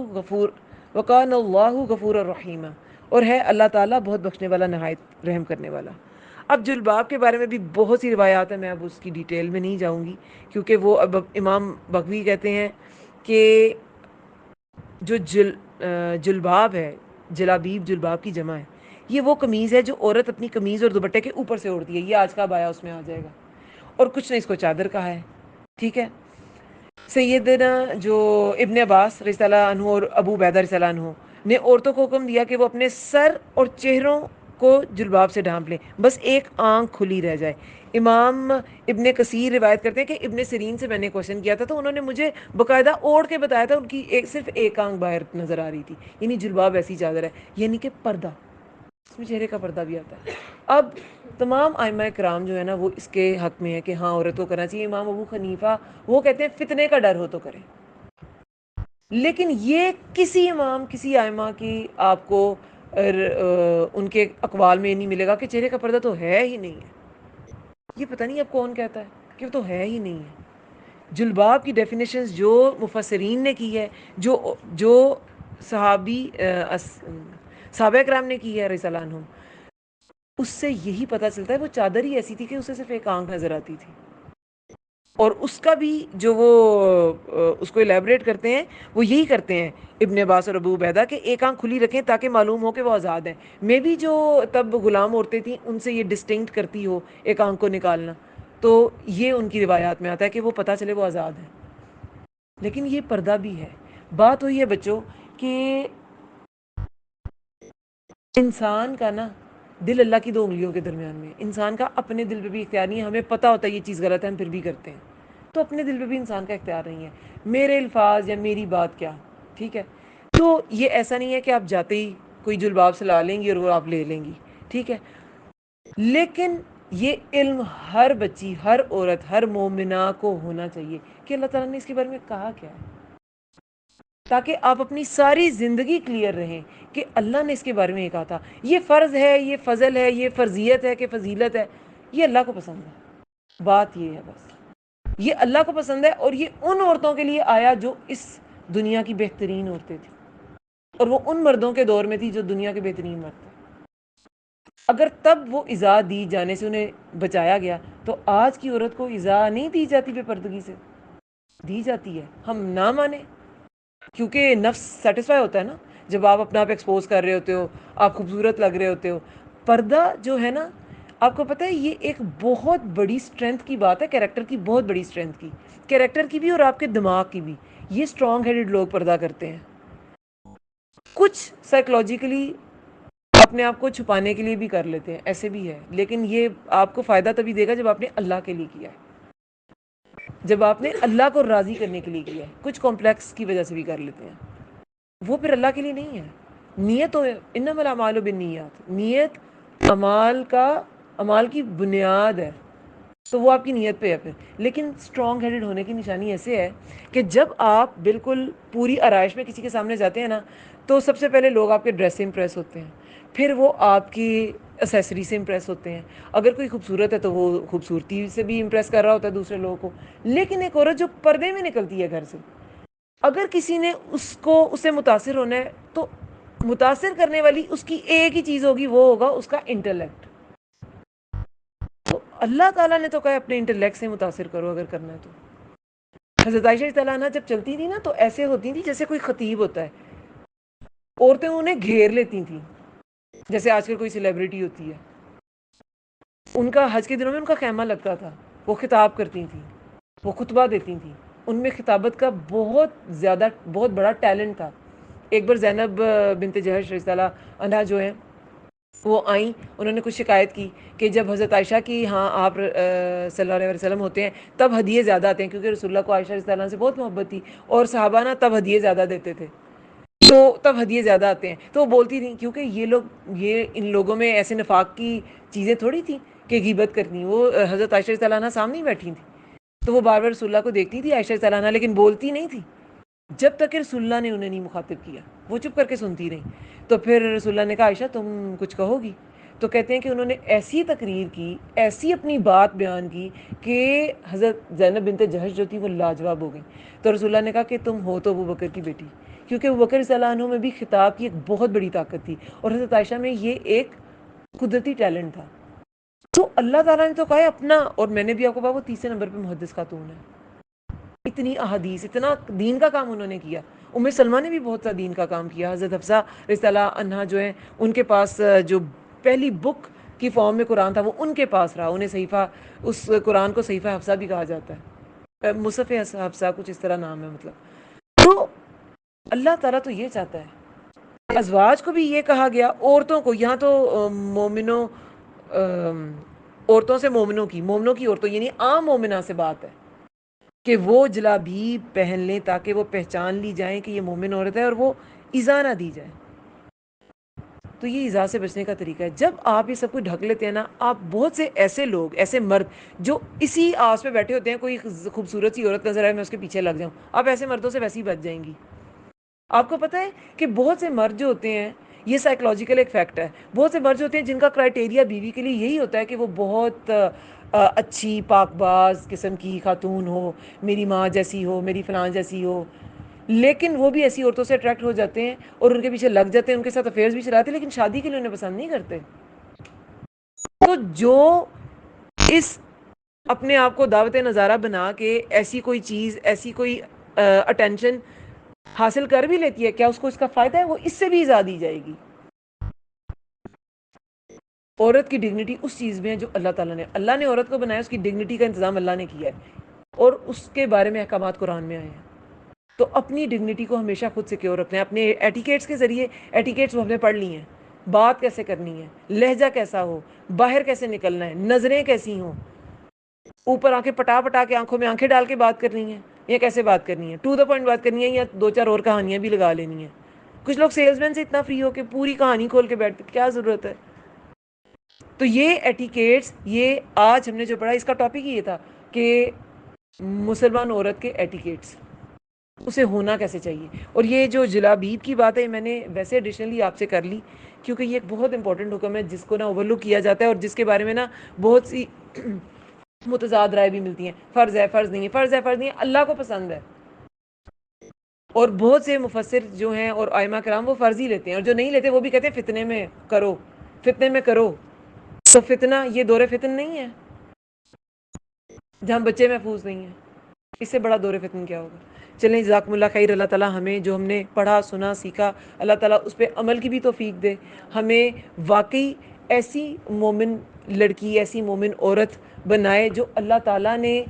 غفور الرحیم، اور ہے اللہ تعالیٰ بہت بخشنے والا نہایت رحم کرنے والا. اب جلباب کے بارے میں بھی بہت سی روایات ہیں، میں اب اس کی ڈیٹیل میں نہیں جاؤں گی، کیونکہ وہ اب امام بغوی کہتے ہیں کہ جو جلباب ہے، جلابیب جلباب کی جمع ہے، یہ وہ قمیض ہے جو عورت اپنی قمیض اور دوپٹے کے اوپر سے اوڑھتی ہے. یہ آج کا بایا اس میں آ جائے گا، اور کچھ نے اس کو چادر کہا ہے. ٹھیک ہے. سیدنا جو ابن عباس رضی اللہ عنہ اور ابو عبیدہ رضی اللہ عنہ نے عورتوں کو حکم دیا کہ وہ اپنے سر اور چہروں کو جلباب سے ڈھانپ لیں، بس ایک آنکھ کھلی رہ جائے. امام ابن کثیر روایت کرتے ہیں کہ ابن سیرین سے میں نے کوشچن کیا تھا تو انہوں نے مجھے باقاعدہ اوڑھ کے بتایا تھا، ان کی صرف ایک آنکھ باہر نظر آ رہی تھی. یعنی جلباب ایسی چادر ہے، یعنی کہ پردہ، اس میں چہرے کا پردہ بھی آتا ہے. اب تمام ائمہ کرام جو ہے نا وہ اس کے حق میں ہے کہ ہاں عورت کو کرنا چاہیے. امام ابو حنیفہ وہ کہتے ہیں فتنے کا ڈر ہو تو کریں، لیکن یہ کسی امام کسی ائمہ کی آپ کو ان کے اقوال میں نہیں ملے گا کہ چہرے کا پردہ تو ہے ہی نہیں ہے. یہ پتہ نہیں اب کون کہتا ہے کہ وہ تو ہے ہی نہیں ہے. جلباب کی ڈیفینیشنز جو مفسرین نے کی ہے، جو صحابہ کرام نے کی ہے رضی اللہ عنہم، اس سے یہی پتہ چلتا ہے وہ چادر ہی ایسی تھی کہ اسے صرف ایک آنکھ نظر آتی تھی. اور اس کا بھی جو وہ اس کو الیبریٹ کرتے ہیں وہ یہی کرتے ہیں ابن عباس اور ابو عبیدہ کہ ایک آنکھ کھلی رکھیں تاکہ معلوم ہو کہ وہ آزاد ہیں. میں بھی جو تب غلام عورتیں تھیں ان سے یہ ڈسٹنکٹ کرتی ہو ایک آنکھ کو نکالنا، تو یہ ان کی روایات میں آتا ہے کہ وہ پتہ چلے وہ آزاد ہیں. لیکن یہ پردہ بھی ہے. بات ہوئی ہے بچوں کہ انسان کا نا دل اللہ کی 2 انگلیوں کے درمیان میں، انسان کا اپنے دل پہ بھی اختیار نہیں ہے. ہمیں پتہ ہوتا ہے یہ چیز غلط ہے، ہم پھر بھی کرتے ہیں. تو اپنے دل پہ بھی انسان کا اختیار نہیں ہے. میرے الفاظ یا میری بات کیا، ٹھیک ہے. تو یہ ایسا نہیں ہے کہ آپ جاتے ہی کوئی جلباب سے لا لیں گی اور وہ آپ لے لیں گی، ٹھیک ہے. لیکن یہ علم ہر بچی، ہر عورت، ہر مومنہ کو ہونا چاہیے کہ اللہ تعالیٰ نے اس کے بارے میں کہا کیا ہے، تاکہ آپ اپنی ساری زندگی کلیئر رہیں کہ اللہ نے اس کے بارے میں یہ کہا تھا. یہ فرض ہے، یہ فضل ہے، یہ فرضیت ہے کہ فضیلت ہے، یہ اللہ کو پسند ہے. بات یہ ہے بس، یہ اللہ کو پسند ہے. اور یہ ان عورتوں کے لیے آیا جو اس دنیا کی بہترین عورتیں تھیں، اور وہ ان مردوں کے دور میں تھی جو دنیا کے بہترین مرد تھے. اگر تب وہ ایذا دی جانے سے انہیں بچایا گیا تو آج کی عورت کو ایذا نہیں دی جاتی، بے پردگی سے دی جاتی ہے. ہم نہ مانیں، کیونکہ نفس سیٹسفائی ہوتا ہے نا جب آپ اپنا آپ ایکسپوز کر رہے ہوتے ہو، آپ خوبصورت لگ رہے ہوتے ہو. پردہ جو ہے نا، آپ کو پتہ ہے یہ ایک بہت بڑی اسٹرینتھ کی بات ہے، کیریکٹر کی بہت بڑی اسٹرینتھ کی، کیریکٹر کی بھی اور آپ کے دماغ کی بھی. یہ اسٹرانگ ہیڈڈ لوگ پردہ کرتے ہیں. کچھ سائیکولوجیکلی اپنے آپ کو چھپانے کے لیے بھی کر لیتے ہیں، ایسے بھی ہے. لیکن یہ آپ کو فائدہ تبھی دے گا جب آپ نے اللہ کے لیے کیا ہے، جب آپ نے اللہ کو راضی کرنے کے لیے کیا ہے. کچھ کمپلیکس کی وجہ سے بھی کر لیتے ہیں، وہ پھر اللہ کے لیے نہیں ہے. نیت تو انما الاعمال بالنیات، نیت اعمال کی بنیاد ہے، تو وہ آپ کی نیت پہ ہے پھر. لیکن اسٹرانگ ہیڈڈ ہونے کی نشانی ایسے ہے کہ جب آپ بالکل پوری آرائش میں کسی کے سامنے جاتے ہیں نا، تو سب سے پہلے لوگ آپ کے ڈریس سے امپریس ہوتے ہیں، پھر وہ آپ کی اسیسری سے امپریس ہوتے ہیں. اگر کوئی خوبصورت ہے تو وہ خوبصورتی سے بھی امپریس کر رہا ہوتا ہے دوسرے لوگوں کو. لیکن ایک عورت جو پردے میں نکلتی ہے گھر سے، اگر کسی نے اس سے متاثر ہونا ہے تو متاثر کرنے والی اس کی ایک ہی چیز ہوگی، وہ ہوگا اس کا انٹلیکٹ. تو اللہ تعالیٰ نے تو کہا اپنے انٹلیکٹ سے متاثر کرو اگر کرنا ہے تو. حضرت عائشہ رضی اللہ عنہا جب چلتی تھی نا تو ایسے ہوتی تھی جیسے کوئی خطیب ہوتا ہے، عورتیں انہیں گھیر لیتی تھیں جیسے آج کل کوئی سیلیبریٹی ہوتی ہے. ان کا حج کے دنوں میں ان کا خیمہ لگتا تھا، وہ خطاب کرتی تھیں، وہ خطبہ دیتی تھیں. ان میں خطابت کا بہت بڑا ٹیلنٹ تھا. ایک بار زینب بنت جہش رضی اللہ عنہا جو ہیں وہ آئیں، انہوں نے کچھ شکایت کی کہ جب حضرت عائشہ کی ہاں آپ صلی اللہ علیہ وسلم ہوتے ہیں تب ہدیے زیادہ آتے ہیں، کیونکہ رسول اللہ کو عائشہ رضی اللہ عنہ سے بہت محبت تھی اور صحابہ نا تب ہدیے زیادہ دیتے تھے، تو تب ہدیے زیادہ آتے ہیں. تو وہ بولتی تھیں کیونکہ یہ ان لوگوں میں ایسے نفاق کی چیزیں تھوڑی تھیں کہ غیبت کرنی. وہ حضرت عائشہ رضی اللہ عنہ سامنے ہی بیٹھی تھیں، تو وہ بار بار رسول اللہ کو دیکھتی تھی عائشہ رضی اللہ عنہ، لیکن بولتی نہیں تھی جب تک کہ رسول اللہ نے انہیں نہیں مخاطب کیا. وہ چپ کر کے سنتی رہیں. تو پھر رسول اللہ نے کہا عائشہ تم کچھ کہو گی؟ تو کہتے ہیں کہ انہوں نے ایسی تقریر کی، ایسی اپنی بات بیان کی کہ حضرت زینب بنت جہش جو تھی وہ لاجواب ہو گئی. تو رسول اللہ نے کہا کہ تم ہو تو ابو بکر کی بیٹی، کیونکہ ابو بکر رضی اللہ عنہ میں بھی خطاب کی ایک بہت بڑی طاقت تھی اور حضرت عائشہ میں یہ ایک قدرتی ٹیلنٹ تھا. تو اللہ تعالیٰ نے تو کہا ہے اپنا، اور میں نے بھی آپ کو کہا وہ تیسرے نمبر پہ محدث خاتون ہے. اتنی احادیث، اتنا دین کا کام انہوں نے کیا. ام سلمہ نے بھی بہت سا دین کا کام کیا. حضرت حفصہ رضی اللہ عنہا جو ہیں ان کے پاس جو پہلی بک کی فارم میں قرآن تھا وہ ان کے پاس رہا. انہیں صحیفہ، اس قرآن کو صحیفہ حفصہ بھی کہا جاتا ہے، مصحف حفصہ کچھ اس طرح نام ہے مطلب. تو اللہ تعالیٰ تو یہ چاہتا ہے. ازواج کو بھی یہ کہا گیا، عورتوں کو، یہاں تو مومنوں عورتوں سے مومنوں کی عورتوں یعنی عام مومنہ سے بات ہے کہ وہ جلابیب پہن لیں تاکہ وہ پہچان لی جائیں کہ یہ مومن عورت ہے اور وہ ایذا نہ دی جائے. تو یہ ایذا سے بچنے کا طریقہ ہے. جب آپ یہ سب کچھ ڈھک لیتے ہیں نا، آپ بہت سے ایسے لوگ، ایسے مرد جو اسی آس پہ بیٹھے ہوتے ہیں کوئی خوبصورت سی عورت نظر آئے میں اس کے پیچھے لگ جاؤں، آپ ایسے مردوں سے ویسے ہی بچ جائیں گی. آپ کو پتہ ہے کہ بہت سے مرد جو ہوتے ہیں، یہ سائیکلوجیکل ایک فیکٹ ہے، بہت سے مرد جو ہوتے ہیں جن کا کرائٹیریا بیوی کے لیے یہی ہوتا ہے کہ وہ بہت اچھی پاک باز قسم کی خاتون ہو، میری ماں جیسی ہو، میری فلاں جیسی ہو، لیکن وہ بھی ایسی عورتوں سے اٹریکٹ ہو جاتے ہیں اور ان کے پیچھے لگ جاتے ہیں، ان کے ساتھ افیئرز بھی چلاتے ہیں، لیکن شادی کے لیے انہیں پسند نہیں کرتے. تو جو اس اپنے آپ کو دعوت نظارہ بنا کے ایسی کوئی چیز، ایسی کوئی اٹینشن حاصل کر بھی لیتی ہے، کیا اس کو اس کا فائدہ ہے؟ وہ اس سے بھی زیادہ دی جائے گی. عورت کی ڈگنیٹی اس چیز میں ہے جو اللہ نے عورت کو بنایا، اس کی ڈگنیٹی کا انتظام اللہ نے کیا ہے اور اس کے بارے میں احکامات قرآن میں آئے ہیں. تو اپنی ڈگنیٹی کو ہمیشہ خود سیکیور رکھنا ہے. اپنے ایٹیکیٹس کے ذریعے، ایٹیکیٹس وہ ہم نے پڑھ لی ہیں، بات کیسے کرنی ہے، لہجہ کیسا ہو، باہر کیسے نکلنا ہے، نظریں کیسی ہوں، اوپر آنکھیں پٹا پٹا کے آنکھوں میں آنکھیں ڈال کے بات کرنی ہے یا کیسے بات کرنی ہے، ٹو دا پوائنٹ بات کرنی ہے یا دو چار اور کہانیاں بھی لگا لینی ہیں. کچھ لوگ سیلز مین سے اتنا فری ہو کہ پوری کہانی کھول کے بیٹھتے، کیا ضرورت ہے؟ تو یہ ایٹیکیٹس، یہ آج ہم نے جو پڑھا اس کا ٹاپک یہ تھا کہ مسلمان عورت کے ایٹیکیٹس، اسے ہونا کیسے چاہیے. اور یہ جو جلابیب کی بات ہے میں نے ویسے ایڈیشنلی آپ سے کر لی کیونکہ یہ ایک بہت امپورٹنٹ حکم ہے جس کو نا اوور لک کیا جاتا ہے اور جس کے بارے میں نا بہت سی متضاد رائے بھی ملتی ہیں. فرض ہے، فرض نہیں ہے، فرض ہے، فرض نہیں ہے، اللہ کو پسند ہے. اور بہت سے مفسر جو ہیں اور ائمہ کرام وہ فرض ہی لیتے ہیں، اور جو نہیں لیتے وہ بھی کہتے ہیں فتنے میں کرو، فتنے میں کرو. تو فتنہ یہ دور فتن نہیں ہے جہاں بچے محفوظ نہیں ہیں، اس سے بڑا دور فتن کیا ہوگا. چلیں جزاکم اللہ خیر. اللہ تعالیٰ ہمیں جو ہم نے پڑھا سنا سیکھا اللہ تعالیٰ اس پہ عمل کی بھی توفیق دے. ہمیں واقعی ایسی مومن لڑکی، ایسی مومن عورت بنائے جو اللہ تعالیٰ نے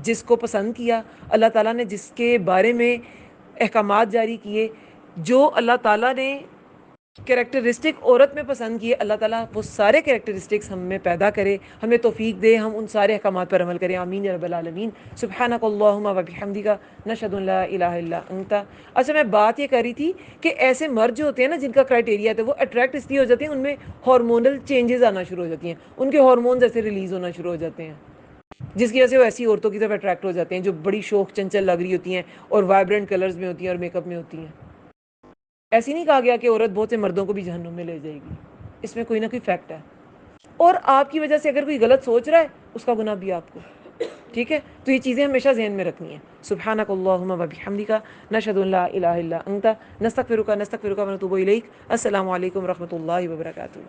جس کو پسند کیا، اللہ تعالیٰ نے جس کے بارے میں احکامات جاری کیے، جو اللہ تعالیٰ نے کریکٹرسٹک عورت میں پسند کیے، اللہ تعالیٰ وہ سارے کریکٹرسٹکس ہم میں پیدا کرے، ہمیں توفیق دے، ہم ان سارے احکامات پر عمل کریں. آمین یا رب العالمین. سبحانک اللہم و بحمدک نشہد ان لا الہ الا انت. اچھا میں بات یہ کر رہی تھی کہ ایسے مرد جو ہوتے ہیں نا جن کا کرائٹیریا ہے وہ اٹریکٹ اس لیے ہو جاتے ہیں، ان میں ہارمونل چینجز آنا شروع ہو جاتی ہیں، ان کے ہارمونز ایسے ریلیز ہونا شروع ہو جاتے ہیں جس کی وجہ سے وہ ایسی عورتوں کی طرف اٹریکٹ ہو جاتے ہیں جو بڑی شوق چنچل لگ رہی ہوتی ہیں اور وائبرنٹ کلرز میں ہوتی ہیں اور میک اپ میں ہوتی ہیں. ایسی نہیں کہا گیا کہ عورت بہت سے مردوں کو بھی جہنم میں لے جائے گی، اس میں کوئی نہ کوئی فیکٹ ہے، اور آپ کی وجہ سے اگر کوئی غلط سوچ رہا ہے اس کا گناہ بھی آپ کو. ٹھیک ہے، تو یہ چیزیں ہمیشہ ذہن میں رکھنی ہیں. سبحانک اللہم و بحمدک نشہد ان لا الہ الا انت نستغفرک ونتوب الیک. السلام علیکم ورحمۃ اللہ وبرکاتہ.